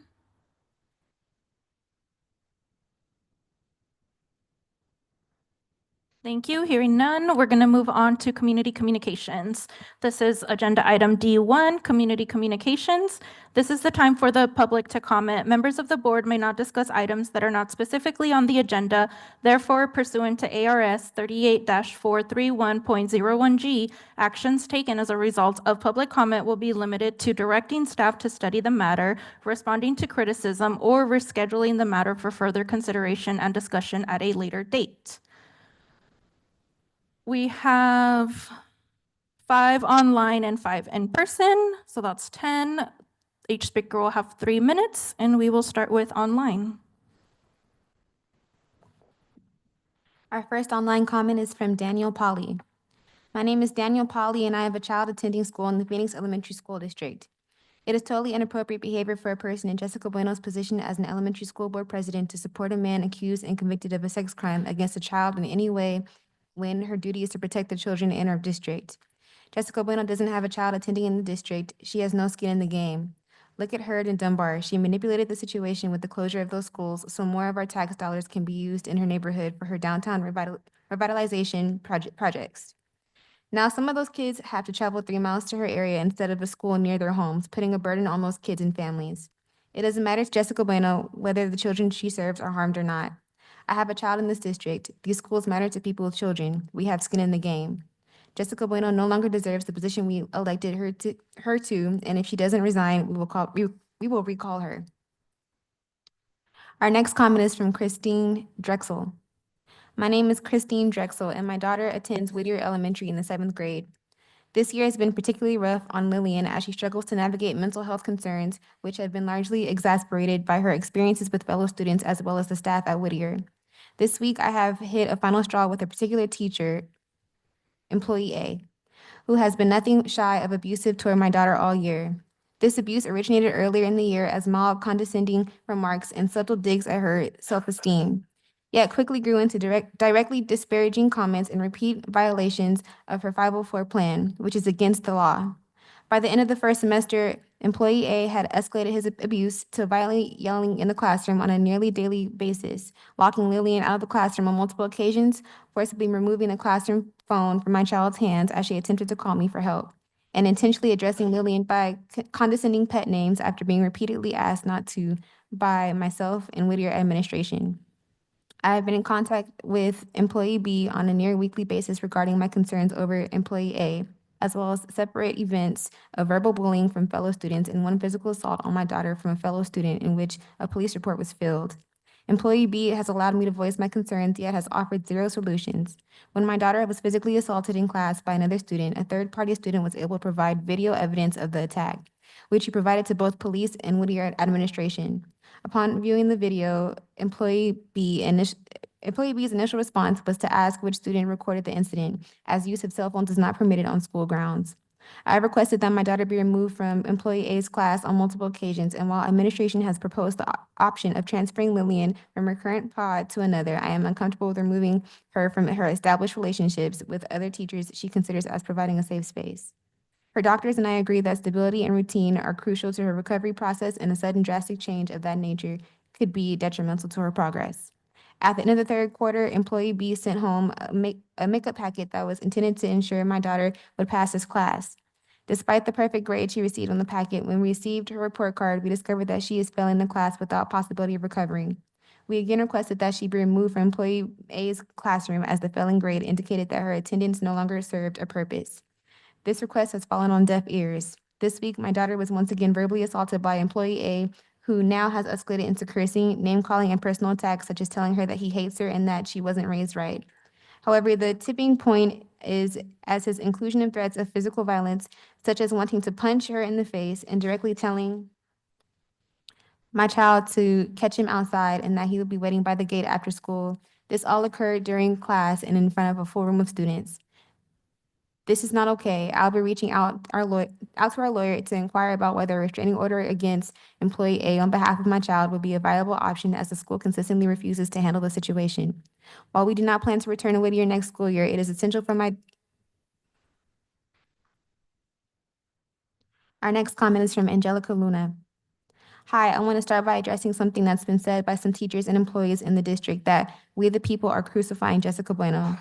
Thank you. Hearing none, we're going to move on to community communications. This is agenda item D1, community communications. This is the time for the public to comment. Members of the board may not discuss items that are not specifically on the agenda. Therefore, pursuant to ARS 38-431.01G, actions taken as a result of public comment will be limited to directing staff to study the matter, responding to criticism, or rescheduling the matter for further consideration and discussion at a later date. We have 5 online and 5 in person, so that's 10. Each speaker will have 3 minutes, and we will start with online. Our first online comment is from Daniel Polly. My name is Daniel Polly, and I have a child attending school in the Phoenix Elementary School District. It is totally inappropriate behavior for a person in Jessica Bueno's position as an elementary school board president to support a man accused and convicted of a sex crime against a child in any way when her duty is to protect the children in our district. Jessica Bueno doesn't have a child attending in the district. She has no skin in the game. Look at Hurd and Dunbar. She manipulated the situation with the closure of those schools so more of our tax dollars can be used in her neighborhood for her downtown revitalization projects. Now, some of those kids have to travel 3 miles to her area instead of a school near their homes, putting a burden on those kids and families. It doesn't matter to Jessica Bueno whether the children she serves are harmed or not. I have a child in this district. These schools matter to people with children. We have skin in the game. Jessica Bueno no longer deserves the position we elected her to, and if she doesn't resign, we will recall her. Our next comment is from Christine Drexel. My name is Christine Drexel, and my daughter attends Whittier Elementary in the 7th grade. This year has been particularly rough on Lillian as she struggles to navigate mental health concerns, which have been largely exacerbated by her experiences with fellow students as well as the staff at Whittier. This week, I have hit a final straw with a particular teacher, employee A, who has been nothing shy of abusive toward my daughter all year. This abuse originated earlier in the year as mild, condescending remarks and subtle digs at her self-esteem, yet quickly grew into directly disparaging comments and repeat violations of her 504 plan, which is against the law. By the end of the first semester, employee A had escalated his abuse to violently yelling in the classroom on a nearly daily basis, locking Lillian out of the classroom on multiple occasions, forcibly removing the classroom phone from my child's hands as she attempted to call me for help, and intentionally addressing Lillian by condescending pet names after being repeatedly asked not to by myself and Whittier administration. I have been in contact with employee B on a near weekly basis regarding my concerns over employee A, as well as separate events of verbal bullying from fellow students and one physical assault on my daughter from a fellow student in which a police report was filed. Employee B has allowed me to voice my concerns, yet has offered 0 solutions. When my daughter was physically assaulted in class by another student, a third-party student was able to provide video evidence of the attack, which he provided to both police and Whittier administration. Upon viewing the video, Employee B's initial response was to ask which student recorded the incident, as use of cell phones is not permitted on school grounds. I requested that my daughter be removed from Employee A's class on multiple occasions, and while administration has proposed the option of transferring Lillian from her current pod to another, I am uncomfortable with removing her from her established relationships with other teachers she considers as providing a safe space. Her doctors and I agree that stability and routine are crucial to her recovery process, and a sudden drastic change of that nature could be detrimental to her progress. At the end of the 3rd quarter, Employee B sent home a makeup packet that was intended to ensure my daughter would pass this class. Despite the perfect grade she received on the packet, when we received her report card, we discovered that she is failing the class without possibility of recovering. We again requested that she be removed from Employee A's classroom as the failing grade indicated that her attendance no longer served a purpose. This request has fallen on deaf ears. This week, my daughter was once again verbally assaulted by Employee A, who now has escalated into cursing, name-calling, and personal attacks, such as telling her that he hates her and that she wasn't raised right. However, the tipping point is as his inclusion of threats of physical violence, such as wanting to punch her in the face and directly telling my child to catch him outside and that he would be waiting by the gate after school. This all occurred during class and in front of a full room of students. This is not okay. I'll be reaching out to our lawyer to inquire about whether a restraining order against employee A on behalf of my child would be a viable option as the school consistently refuses to handle the situation. While we do not plan to return to Whittier next school year, it is essential for Our next comment is from Angelica Luna. Hi, I want to start by addressing something that's been said by some teachers and employees in the district that we the people are crucifying Jessica Bueno.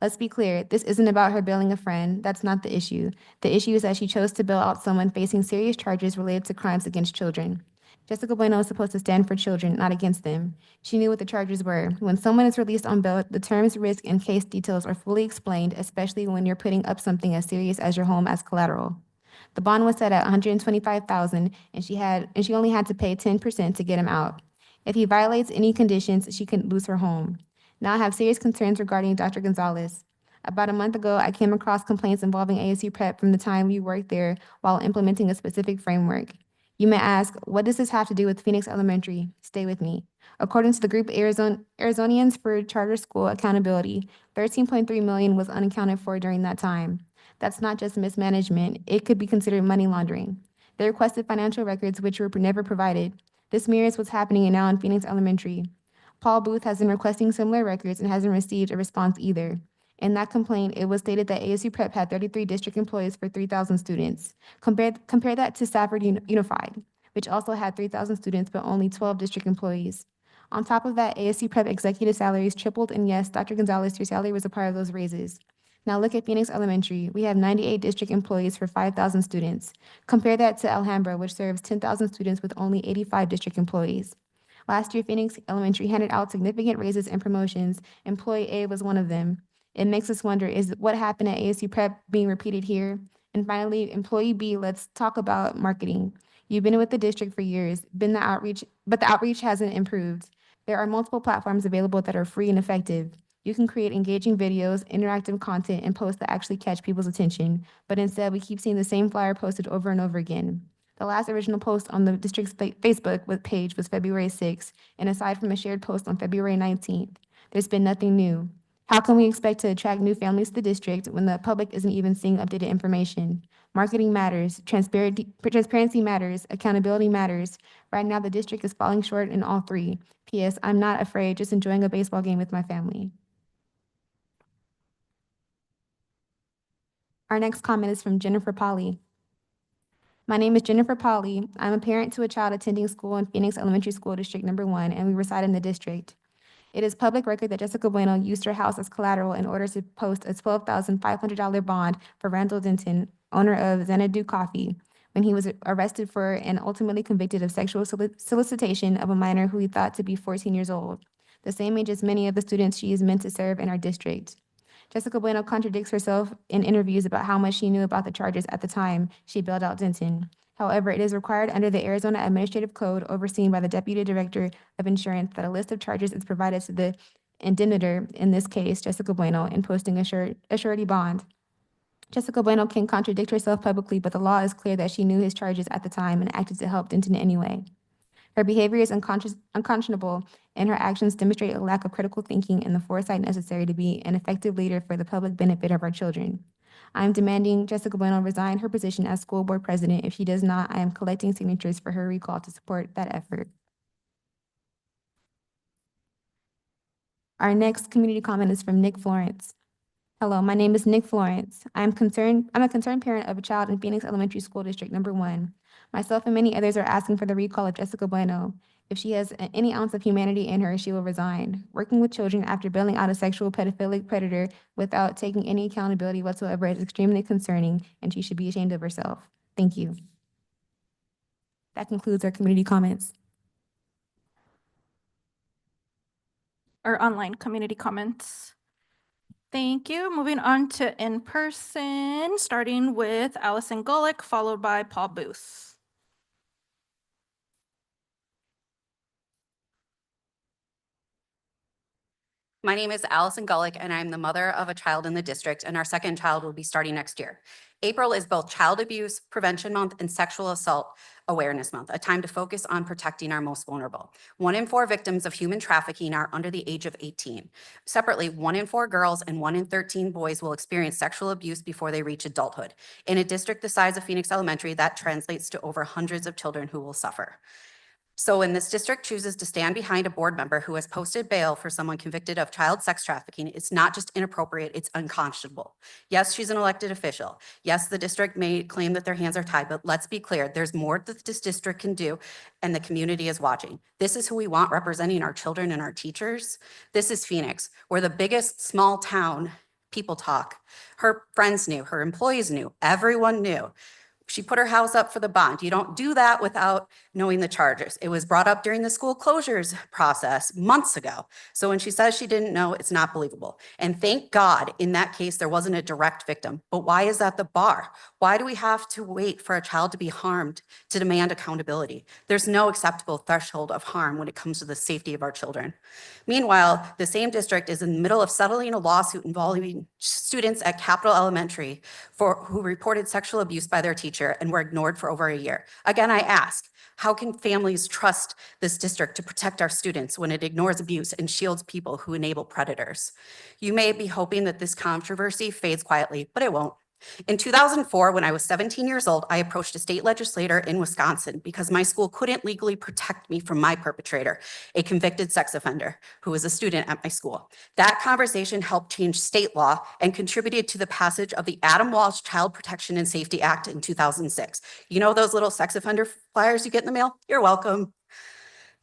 Let's be clear, this isn't about her bailing a friend. That's not the issue. The issue is that she chose to bail out someone facing serious charges related to crimes against children. Jessica Bueno is supposed to stand for children, not against them. She knew what the charges were. When someone is released on bail, the terms, risk, and case details are fully explained, especially when you're putting up something as serious as your home as collateral. The bond was set at $125,000, and she only had to pay 10% to get him out. If he violates any conditions, she can lose her home. Now I have serious concerns regarding Dr. Gonzalez. About a month ago, I came across complaints involving ASU Prep from the time you worked there while implementing a specific framework. You may ask, what does this have to do with Phoenix Elementary? Stay with me. According to the group Arizonians for Charter School Accountability, $13.3 million was unaccounted for during that time. That's not just mismanagement. It could be considered money laundering. They requested financial records which were never provided. This mirrors what's happening now in Phoenix Elementary. Paul Booth has been requesting similar records and hasn't received a response either. In that complaint, it was stated that ASU Prep had 33 district employees for 3,000 students. Compare that to Stafford Unified, which also had 3,000 students but only 12 district employees. On top of that, ASU Prep executive salaries tripled, and yes, Dr. Gonzalez, your salary was a part of those raises. Now look at Phoenix Elementary. We have 98 district employees for 5,000 students. Compare that to Alhambra, which serves 10,000 students with only 85 district employees. Last year, Phoenix Elementary handed out significant raises and promotions. Employee A was one of them. It makes us wonder, is what happened at ASU Prep being repeated here? And finally, employee B, let's talk about marketing. You've been with the district for years, but the outreach hasn't improved. There are multiple platforms available that are free and effective. You can create engaging videos, interactive content, and posts that actually catch people's attention. But instead, we keep seeing the same flyer posted over and over again. The last original post on the district's Facebook page was February 6th, and aside from a shared post on February 19th, there's been nothing new. How can we expect to attract new families to the district when the public isn't even seeing updated information? Marketing matters, transparency matters, accountability matters. Right now, the district is falling short in all three. P.S. I'm not afraid, just enjoying a baseball game with my family. Our next comment is from Jennifer Polly. My name is Jennifer Polly. I'm a parent to a child attending school in Phoenix Elementary School District Number 1, and we reside in the district. It is public record that Jessica Bueno used her house as collateral in order to post a $12,500 bond for Randall Denton, owner of Xanadu Coffee, when he was arrested for and ultimately convicted of sexual solicitation of a minor who he thought to be 14 years old, the same age as many of the students she is meant to serve in our district. Jessica Bueno contradicts herself in interviews about how much she knew about the charges at the time she bailed out Denton. However, it is required under the Arizona Administrative Code overseen by the Deputy Director of Insurance that a list of charges is provided to the indemnitor, in this case, Jessica Bueno, in posting a surety bond. Jessica Bueno can contradict herself publicly, but the law is clear that she knew his charges at the time and acted to help Denton anyway. Her behavior is unconscionable, and her actions demonstrate a lack of critical thinking and the foresight necessary to be an effective leader for the public benefit of our children. I am demanding Jessica Bueno resign her position as school board president. If she does not, I am collecting signatures for her recall to support that effort. Our next community comment is from Nick Florence. Hello, my name is Nick Florence. I'm a concerned parent of a child in Phoenix Elementary School District Number 1. Myself and many others are asking for the recall of Jessica Bueno. If she has any ounce of humanity in her, she will resign. Working with children after bailing out a sexual pedophilic predator without taking any accountability whatsoever is extremely concerning, and she should be ashamed of herself. Thank you. That concludes our community comments. Our online community comments. Thank you. Moving on to in-person, starting with Allison Golick, followed by Paul Booth. My name is Allison Gullick, and I'm the mother of a child in the district, and our second child will be starting next year. April is both Child Abuse Prevention Month and Sexual Assault Awareness Month, a time to focus on protecting our most vulnerable. 1 in 4 victims of human trafficking are under the age of 18. Separately, 1 in 4 girls and 1 in 13 boys will experience sexual abuse before they reach adulthood. In a district the size of Phoenix Elementary, that translates to over hundreds of children who will suffer. So when this district chooses to stand behind a board member who has posted bail for someone convicted of child sex trafficking, it's not just inappropriate, it's unconscionable. Yes, she's an elected official. Yes, the district may claim that their hands are tied, but let's be clear, there's more that this district can do, and the community is watching. This is who we want representing our children and our teachers. This is Phoenix. We're the biggest small town. People talk. Her friends knew, her employees knew, everyone knew. She put her house up for the bond. You don't do that without knowing the charges. It was brought up during the school closures process months ago. So when she says she didn't know, it's not believable. And thank God in that case, there wasn't a direct victim. But why is that the bar? Why do we have to wait for a child to be harmed to demand accountability? There's no acceptable threshold of harm when it comes to the safety of our children. Meanwhile, the same district is in the middle of settling a lawsuit involving students at Capitol Elementary who reported sexual abuse by their teacher and were ignored for over a year. Again, I ask, how can families trust this district to protect our students when it ignores abuse and shields people who enable predators? You may be hoping that this controversy fades quietly, but it won't. In 2004, when I was 17 years old, I approached a state legislator in Wisconsin because my school couldn't legally protect me from my perpetrator, a convicted sex offender who was a student at my school. That conversation helped change state law and contributed to the passage of the Adam Walsh Child Protection and Safety Act in 2006. You know those little sex offender flyers you get in the mail? You're welcome.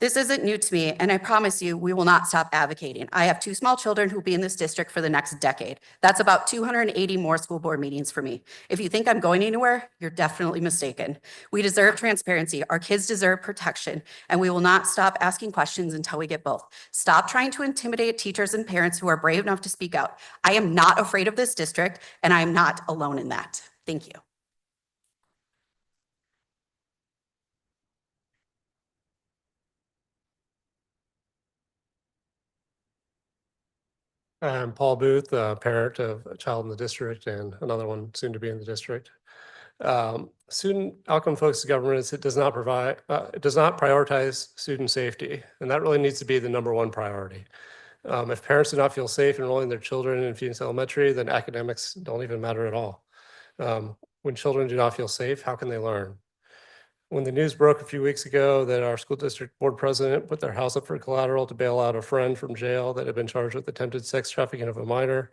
This isn't new to me, and I promise you, we will not stop advocating. I have 2 small children who will be in this district for the next decade. That's about 280 more school board meetings for me. If you think I'm going anywhere, you're definitely mistaken. We deserve transparency, our kids deserve protection, and we will not stop asking questions until we get both. Stop trying to intimidate teachers and parents who are brave enough to speak out. I am not afraid of this district, and I am not alone in that. Thank you. I'm Paul Booth, a parent of a child in the district and another one soon to be in the district. Student outcome focused government, it does not prioritize student safety, and that really needs to be the #1 priority. If parents do not feel safe enrolling their children in Phoenix Elementary, then academics don't even matter at all. When children do not feel safe, how can they learn? When the news broke a few weeks ago that our school district board president put their house up for collateral to bail out a friend from jail that had been charged with attempted sex trafficking of a minor,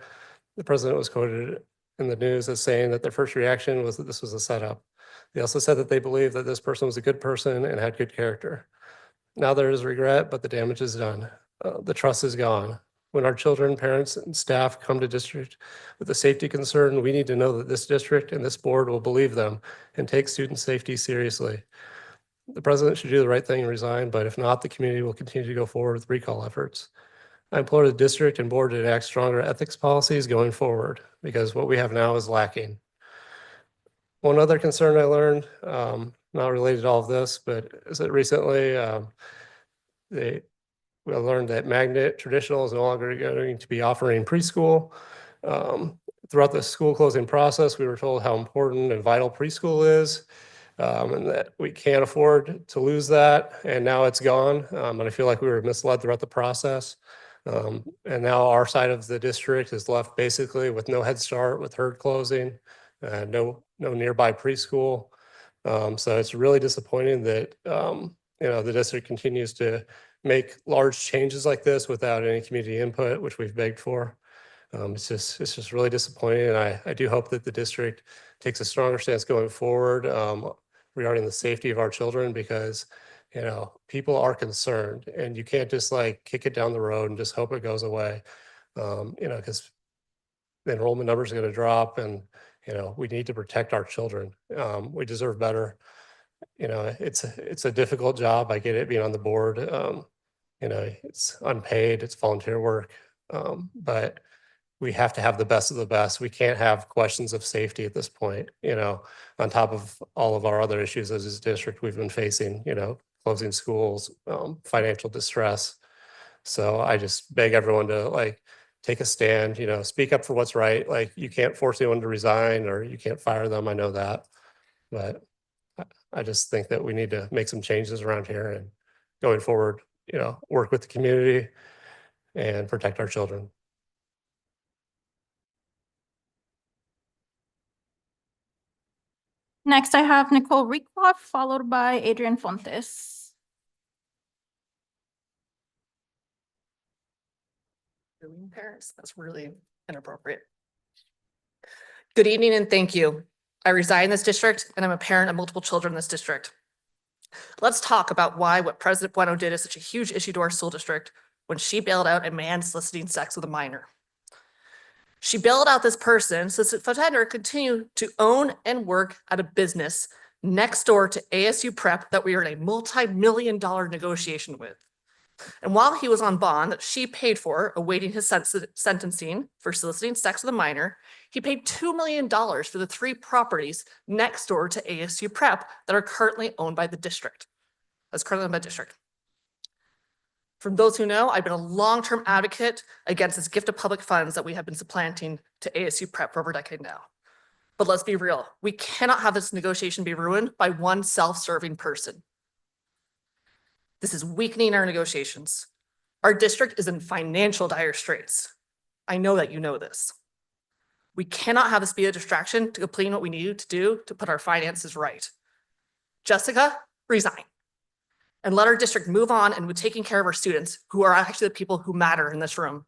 the president was quoted in the news as saying that their first reaction was that this was a setup. They also said that they believed that this person was a good person and had good character. Now there is regret, but the damage is done. The trust is gone. When our children, parents, and staff come to district with a safety concern, we need to know that this district and this board will believe them and take student safety seriously. The president should do the right thing and resign, but if not, the community will continue to go forward with recall efforts. I implore the district and board to enact stronger ethics policies going forward because what we have now is lacking. One other concern I learned, not related to all of this, but is that recently we learned that Magnet Traditional is no longer going to be offering preschool. Throughout the school closing process, we were told how important and vital preschool is, and that we can't afford to lose that. And now it's gone. And I feel like we were misled throughout the process. And now our side of the district is left basically with no Head Start, with herd closing, no nearby preschool. So it's really disappointing that the district continues to make large changes like this without any community input, which we've begged for. It's just really disappointing, and I do hope that the district takes a stronger stance going forward regarding the safety of our children, because people are concerned, and you can't just like kick it down the road and just hope it goes away. Because the enrollment numbers are going to drop, and we need to protect our children. We deserve better. It's a difficult job. I get it, being on the board. It's unpaid, it's volunteer work, but we have to have the best of the best. We can't have questions of safety at this point, on top of all of our other issues as a district we've been facing, closing schools, financial distress. So I just beg everyone to like take a stand, speak up for what's right. Like you can't force anyone to resign or you can't fire them. I know that. But I just think that we need to make some changes around here and going forward, work with the community and protect our children. Next, I have Nicole Reekloff, followed by Adrian Fontes. Parents, that's really inappropriate. Good evening and thank you. I reside in this district and I'm a parent of multiple children in this district. Let's talk about why what President Bueno did is such a huge issue to our school district when she bailed out a man soliciting sex with a minor. She bailed out this person so that Fatender continue to own and work at a business next door to ASU Prep that we are in a multi-million-dollar negotiation with. And while he was on bond that she paid for, awaiting his sentencing for soliciting sex with a minor, he paid $2 million for the 3 properties next door to ASU Prep that are currently owned by the district. That's currently owned by the district. From those who know, I've been a long-term advocate against this gift of public funds that we have been supplanting to ASU Prep for over a decade now. But let's be real, we cannot have this negotiation be ruined by one self-serving person. This is weakening our negotiations. Our district is in financial dire straits. I know that you know this. We cannot have this be a distraction to completing what we need to do to put our finances right. Jessica, resign. And let our district move on and with taking care of our students who are actually the people who matter in this room.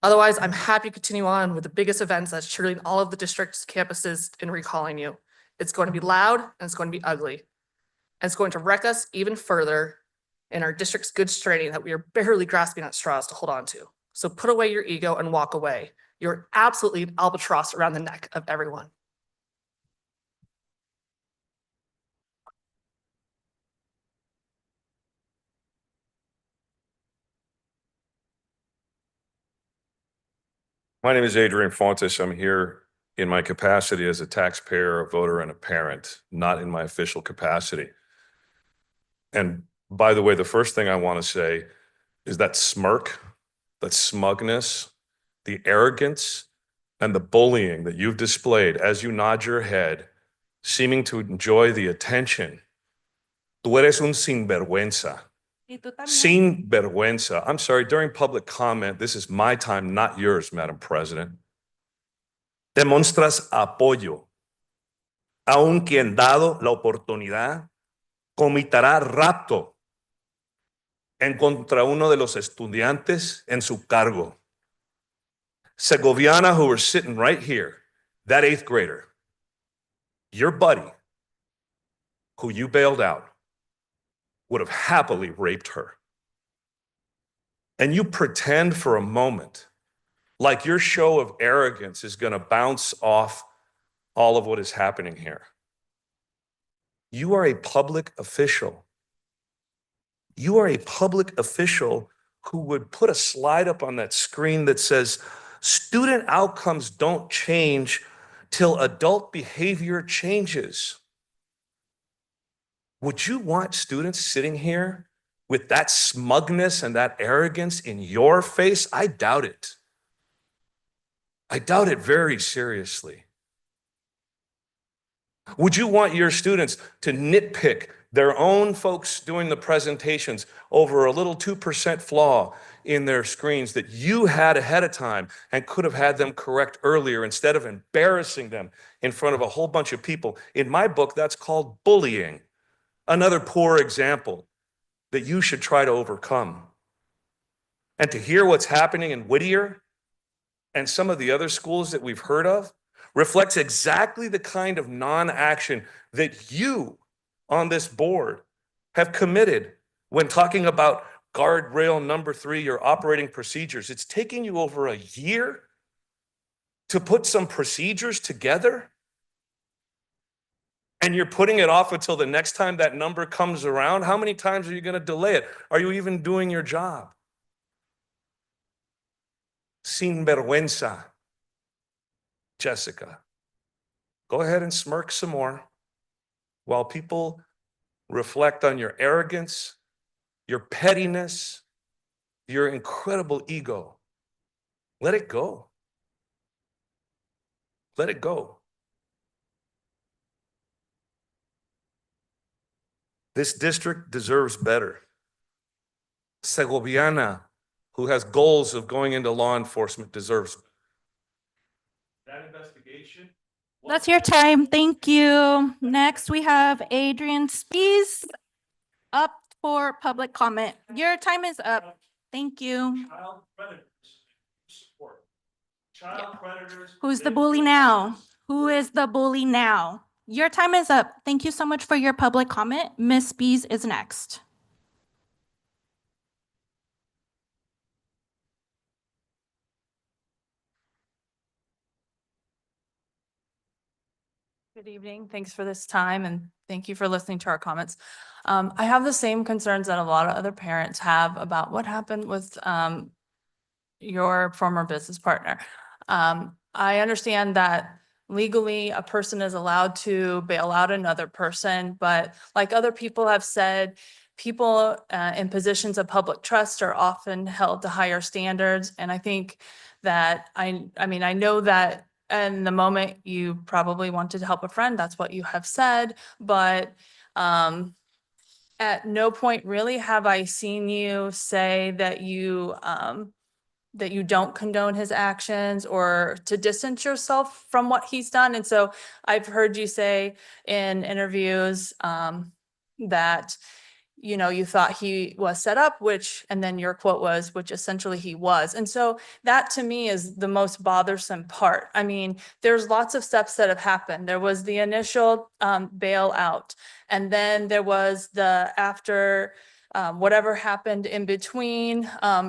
Otherwise, I'm happy to continue on with the biggest events that's cheerleading all of the district's campuses and recalling you. It's going to be loud and it's going to be ugly. And it's going to wreck us even further in our district's good training that we are barely grasping at straws to hold on to. So put away your ego and walk away. You're absolutely an albatross around the neck of everyone. My name is Adrian Fontes. I'm here in my capacity as a taxpayer, a voter, and a parent, not in my official capacity. And by the way, the first thing I want to say is that smirk, that smugness, the arrogance, and the bullying that you've displayed as you nod your head, seeming to enjoy the attention. Tú eres un sinvergüenza. Sinvergüenza. I'm sorry, during public comment, this is my time, not yours, Madam President. Demuestras apoyo. Aun quien dado la oportunidad, cometerá rapto en contra uno de los estudiantes en su cargo. Segoviana, who are sitting right here, that 8th grader, your buddy, who you bailed out, would have happily raped her. And you pretend for a moment like your show of arrogance is going to bounce off all of what is happening here. You are a public official. You are a public official who would put a slide up on that screen that says, student outcomes don't change till adult behavior changes. Would you want students sitting here with that smugness and that arrogance in your face? I doubt it. I doubt it very seriously. Would you want your students to nitpick their own folks doing the presentations over a little 2% flaw in their screens that you had ahead of time and could have had them correct earlier instead of embarrassing them in front of a whole bunch of people? In my book, that's called bullying. Another poor example that you should try to overcome. And to hear what's happening in Whittier and some of the other schools that we've heard of reflects exactly the kind of non-action that you on this board have committed when talking about guardrail number 3, your operating procedures. It's taking you over a year to put some procedures together. And you're putting it off until the next time that number comes around. How many times are you going to delay it? Are you even doing your job? Sin vergüenza. Jessica, go ahead and smirk some more while people reflect on your arrogance, your pettiness, your incredible ego. Let it go. Let it go. This district deserves better. Segoviana, who has goals of going into law enforcement, deserves that investigation. That's your time. Thank you. Next, we have Adrian Spees up for public comment. Your time is up. Thank you. Child predators support. Child predators. Who's the bully now? Who is the bully now? Your time is up. Thank you so much for your public comment. Ms. Spees is next. Good evening. Thanks for this time and thank you for listening to our comments. I have the same concerns that a lot of other parents have about what happened with your former business partner. I understand that legally a person is allowed to bail out another person, but like other people have said, people in positions of public trust are often held to higher standards. And I think that I mean, I know that in the moment you probably wanted to help a friend, that's what you have said, but at no point really have I seen you say that you don't condone his actions or to distance yourself from what he's done. And so I've heard you say in interviews that, you know, you thought he was set up, and then your quote was, which essentially he was. And so that to me is the most bothersome part. I mean, there's lots of steps that have happened. There was the initial bailout, and then there was the after whatever happened in between,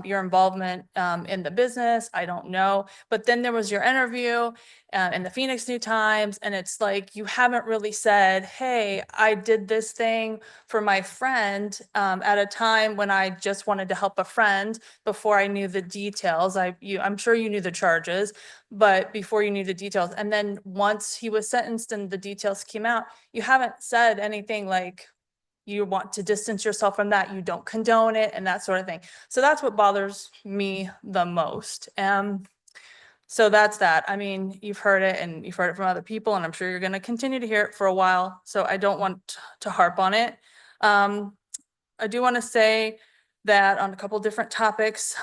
your involvement in the business, I don't know. But then there was your interview in the Phoenix New Times, and it's like you haven't really said, hey, I did this thing for my friend at a time when I just wanted to help a friend before I knew the details. I'm sure you knew the charges, but before you knew the details. And then once he was sentenced and the details came out, you haven't said anything like, you want to distance yourself from that, you don't condone it, and that sort of thing. So that's what bothers me the most. So that's that. I mean, you've heard it and you've heard it from other people, and I'm sure you're going to continue to hear it for a while. So I don't want to harp on it. I do want to say that on a couple different topics,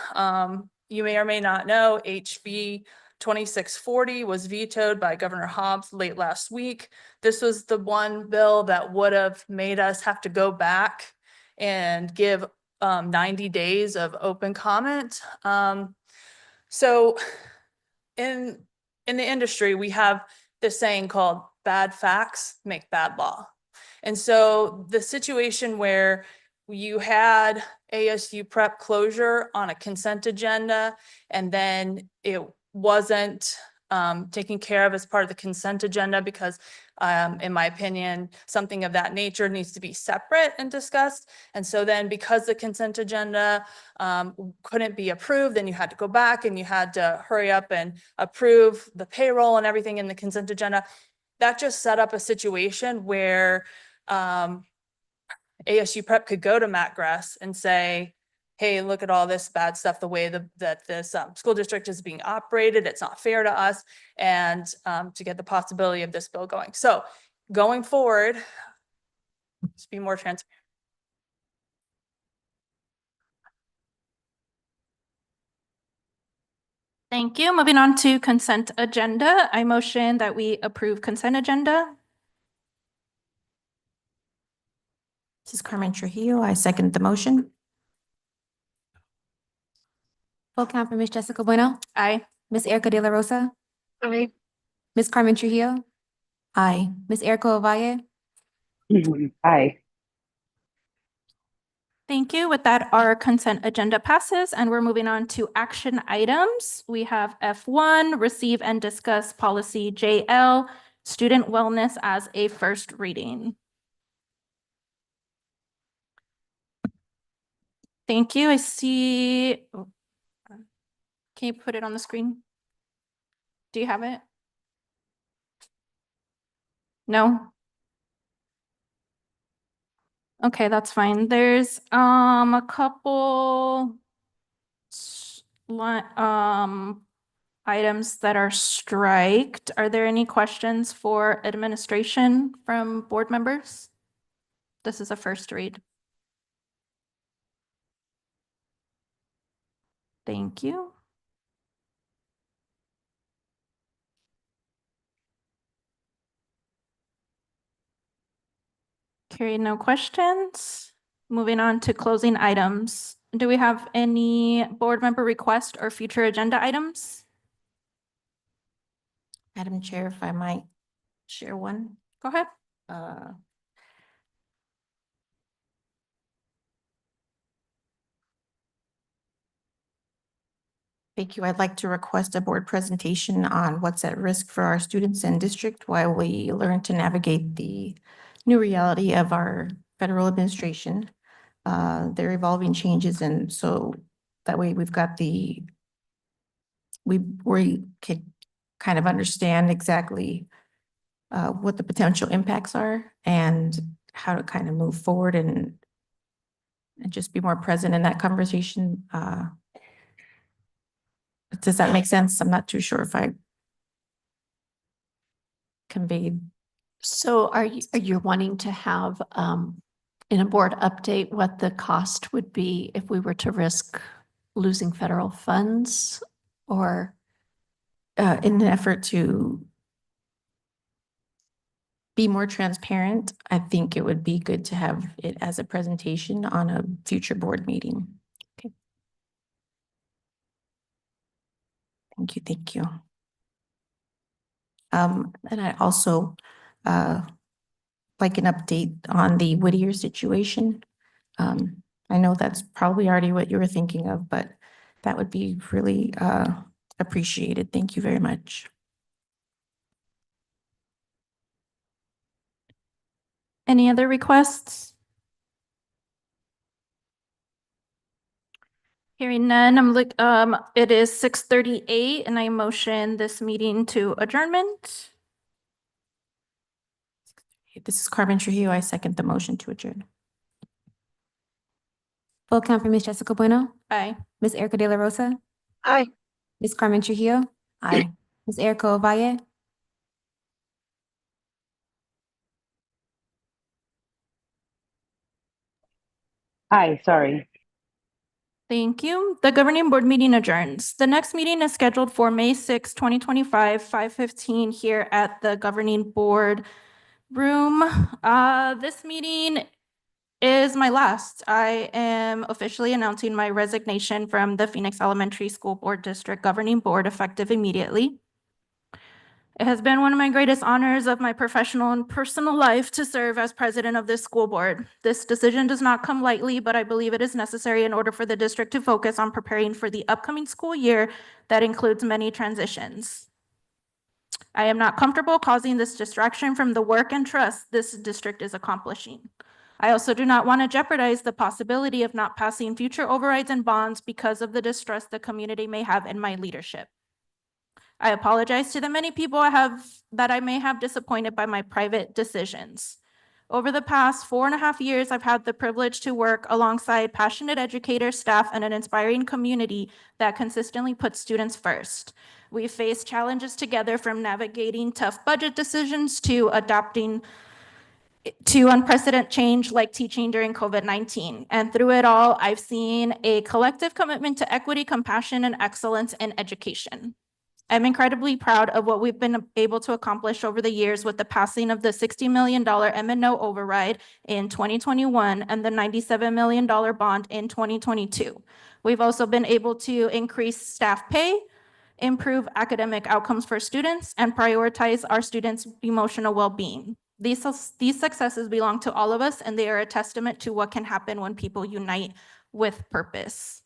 you may or may not know, HB 2640 was vetoed by Governor Hobbs late last week. This was the one bill that would have made us have to go back and give 90 days of open comment. So in the industry, we have this saying called bad facts make bad law. And so the situation where you had ASU prep closure on a consent agenda, and then it wasn't taken care of as part of the consent agenda because, in my opinion, something of that nature needs to be separate and discussed. And so then because the consent agenda couldn't be approved, then you had to go back and you had to hurry up and approve the payroll and everything in the consent agenda. That just set up a situation where ASU prep could go to Matt Gress and say, hey, look at all this bad stuff, the way that this school district is being operated. It's not fair to us, and to get the possibility of this bill going. So going forward, just be more transparent. Thank you. Moving on to consent agenda. I motion that we approve consent agenda. This is Carmen Trujillo. I second the motion. Vote count for Ms. Jessica Bueno, Aye. Ms. Erica De La Rosa, Aye. Ms. Carmen Trujillo, Aye. Ms. Erica Ovalle, Aye. Thank you. With that, our consent agenda passes, and we're moving on to action items. We have F1, receive and discuss policy JL, student wellness as a first reading. Thank you. I see. Can you put it on the screen? Do you have it? No? Okay, that's fine. There's a couple items that are striked. Are there any questions for administration from board members? This is a first read. Thank you. Carrie, no questions. Moving on to closing items. Do we have any board member request or future agenda items? Madam Chair, if I might share one. Go ahead. Thank you. I'd like to request a board presentation on what's at risk for our students and district while we learn to navigate the new reality of our federal administration. Their evolving changes, and so that way we could kind of understand exactly what the potential impacts are and how to kind of move forward and just be more present in that conversation. Does that make sense? I'm not too sure if I conveyed. So are you wanting to have in a board update what the cost would be if we were to risk losing federal funds, or In an effort to be more transparent, I think it would be good to have it as a presentation on a future board meeting. Okay. Thank you. And I also like an update on the Whittier situation. I know that's probably already what you were thinking of, but that would be really appreciated. Thank you very much. Any other requests? Hearing none, it is 6:38 and I motion this meeting to adjournment. This is Carmen Trujillo. I second the motion to adjourn. Full count for Ms. Jessica Bueno, Aye. Ms. Erica De La Rosa, Aye. Ms. Carmen Trujillo, Aye. Ms. Erica Ovalle, Aye, sorry. Thank you. The governing board meeting adjourns. The next meeting is scheduled for May 6, 2025, 5:15 here at the governing board room. This meeting is my last. I am officially announcing my resignation from the Phoenix Elementary School Board District Governing Board effective immediately. It has been one of my greatest honors of my professional and personal life to serve as president of this school board. This decision does not come lightly, but I believe it is necessary in order for the district to focus on preparing for the upcoming school year that includes many transitions. I am not comfortable causing this distraction from the work and trust this district is accomplishing. I also do not want to jeopardize the possibility of not passing future overrides and bonds because of the distrust the community may have in my leadership. I apologize to the many people that I may have disappointed by my private decisions. Over the past 4.5 years, I've had the privilege to work alongside passionate educators, staff, and an inspiring community that consistently puts students first. We've faced challenges together, from navigating tough budget decisions to adapting to unprecedented change like teaching during COVID-19. And through it all, I've seen a collective commitment to equity, compassion, and excellence in education. I'm incredibly proud of what we've been able to accomplish over the years with the passing of the $60 million M&O override in 2021 and the $97 million bond in 2022. We've also been able to increase staff pay, improve academic outcomes for students, and prioritize our students' emotional well-being. These successes belong to all of us, and they are a testament to what can happen when people unite with purpose.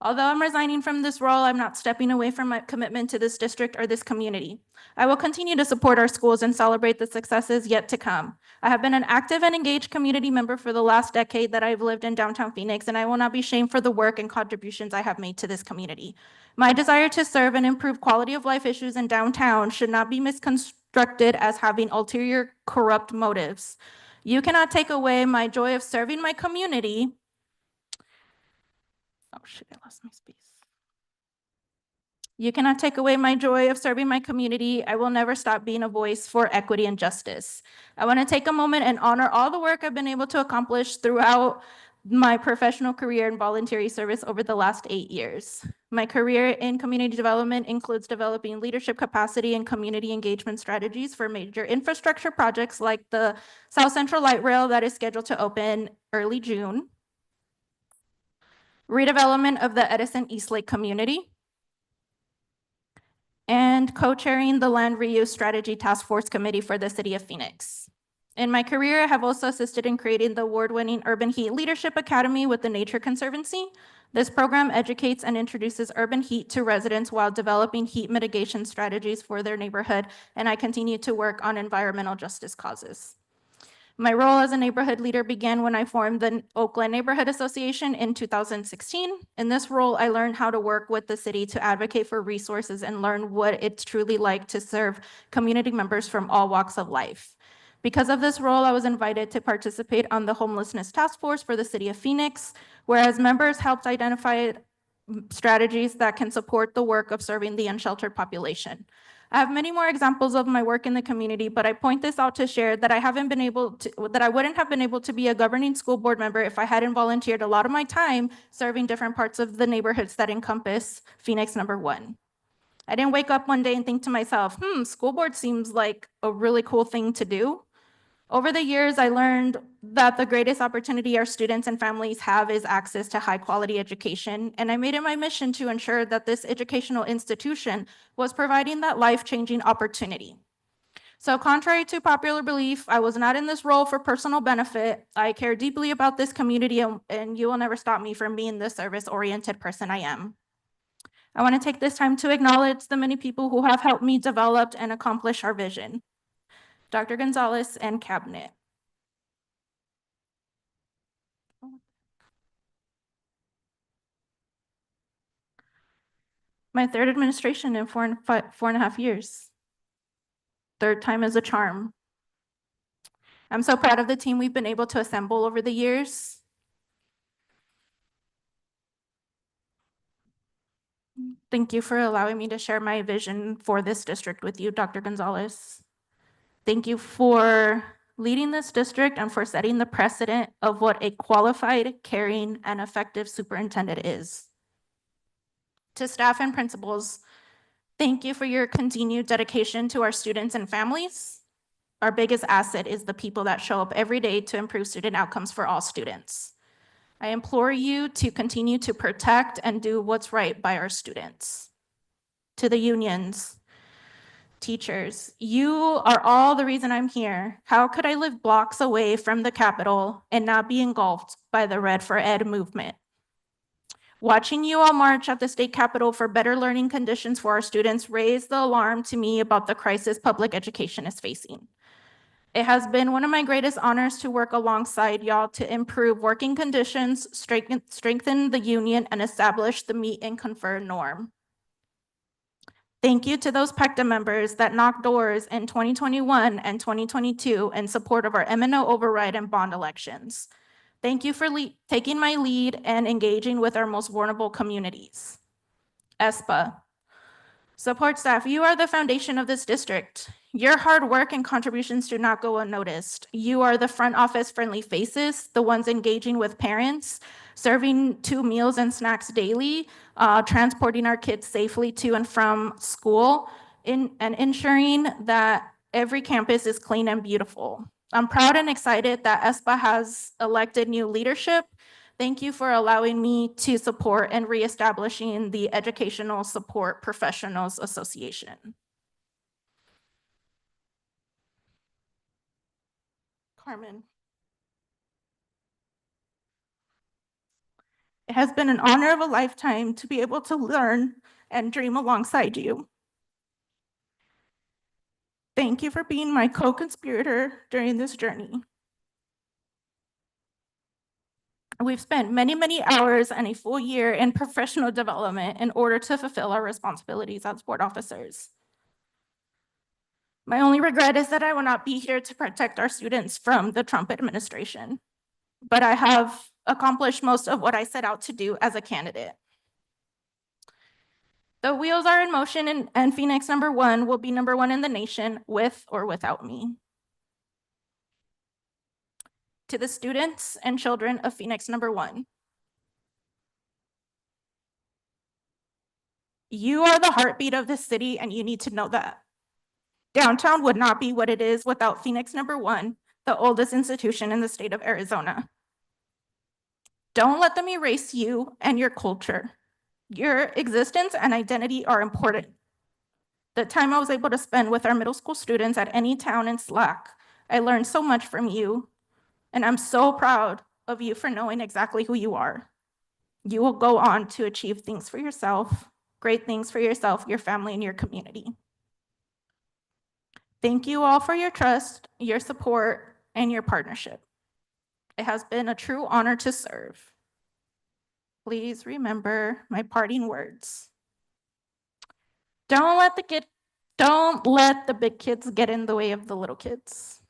Although I'm resigning from this role, I'm not stepping away from my commitment to this district or this community. I will continue to support our schools and celebrate the successes yet to come. I have been an active and engaged community member for the last decade that I've lived in downtown Phoenix, and I will not be shamed for the work and contributions I have made to this community. My desire to serve and improve quality of life issues in downtown should not be misconstrued as having ulterior corrupt motives. You cannot take away my joy of serving my community Oh shit, I lost my space. You cannot take away my joy of serving my community. I will never stop being a voice for equity and justice. I want to take a moment and honor all the work I've been able to accomplish throughout my professional career and voluntary service over the last 8 years. My career in community development includes developing leadership capacity and community engagement strategies for major infrastructure projects like the South Central Light Rail that is scheduled to open early June, redevelopment of the Edison Eastlake community, and co-chairing the Land Reuse Strategy Task Force Committee for the City of Phoenix. In my career, I have also assisted in creating the award-winning Urban Heat Leadership Academy with the Nature Conservancy. This program educates and introduces urban heat to residents while developing heat mitigation strategies for their neighborhood, and I continue to work on environmental justice causes. My role as a neighborhood leader began when I formed the Oakland Neighborhood Association in 2016. In this role, I learned how to work with the city to advocate for resources and learn what it's truly like to serve community members from all walks of life. Because of this role, I was invited to participate on the Homelessness Task Force for the City of Phoenix, whereas members helped identify strategies that can support the work of serving the unsheltered population. I have many more examples of my work in the community, but I point this out to share that I wouldn't have been able to be a governing school board member if I hadn't volunteered a lot of my time serving different parts of the neighborhoods that encompass Phoenix #1. I didn't wake up one day and think to myself, school board seems like a really cool thing to do. Over the years, I learned that the greatest opportunity our students and families have is access to high quality education, and I made it my mission to ensure that this educational institution was providing that life-changing opportunity. So contrary to popular belief, I was not in this role for personal benefit. I care deeply about this community, and you will never stop me from being the service-oriented person I am. I want to take this time to acknowledge the many people who have helped me develop and accomplish our vision. Dr. Gonzalez and Cabinet. My third administration in 4.5 years. Third time is a charm. I'm so proud of the team we've been able to assemble over the years. Thank you for allowing me to share my vision for this district with you, Dr. Gonzalez. Thank you for leading this district and for setting the precedent of what a qualified, caring, and effective superintendent is. To staff and principals, thank you for your continued dedication to our students and families. Our biggest asset is the people that show up every day to improve student outcomes for all students. I implore you to continue to protect and do what's right by our students. To the unions, teachers, you are all the reason I'm here. How could I live blocks away from the Capitol and not be engulfed by the Red for Ed movement? Watching you all march at the state capitol for better learning conditions for our students raised the alarm to me about the crisis public education is facing. It has been one of my greatest honors to work alongside y'all to improve working conditions, strengthen the union, and establish the meet and confer norm. Thank you to those PECTA members that knocked doors in 2021 and 2022 in support of our M&O override and bond elections. Thank you for taking my lead and engaging with our most vulnerable communities. ESPA. Support staff, you are the foundation of this district. Your hard work and contributions do not go unnoticed. You are the front office friendly faces, the ones engaging with parents, serving 2 meals and snacks daily, transporting our kids safely to and from school, and ensuring that every campus is clean and beautiful. I'm proud and excited that ESPA has elected new leadership. Thank you for allowing me to support and reestablishing the Educational Support Professionals Association. Carmen. It has been an honor of a lifetime to be able to learn and dream alongside you. Thank you for being my co-conspirator during this journey. We've spent many, many hours and a full year in professional development in order to fulfill our responsibilities as board officers. My only regret is that I will not be here to protect our students from the Trump administration. but I have accomplished most of what I set out to do as a candidate. The wheels are in motion, and Phoenix #1 will be #1 in the nation with or without me. To the students and children of Phoenix #1, you are the heartbeat of this city, and you need to know that. Downtown would not be what it is without Phoenix #1, the oldest institution in the state of Arizona. Don't let them erase you and your culture. Your existence and identity are important. The time I was able to spend with our middle school students at any town in Slack, I learned so much from you, and I'm so proud of you for knowing exactly who you are. You will go on to achieve things for yourself, great things for yourself, your family, and your community. Thank you all for your trust, your support, and your partnership. It has been a true honor to serve. Please remember my parting words. Don't let the big kids get in the way of the little kids.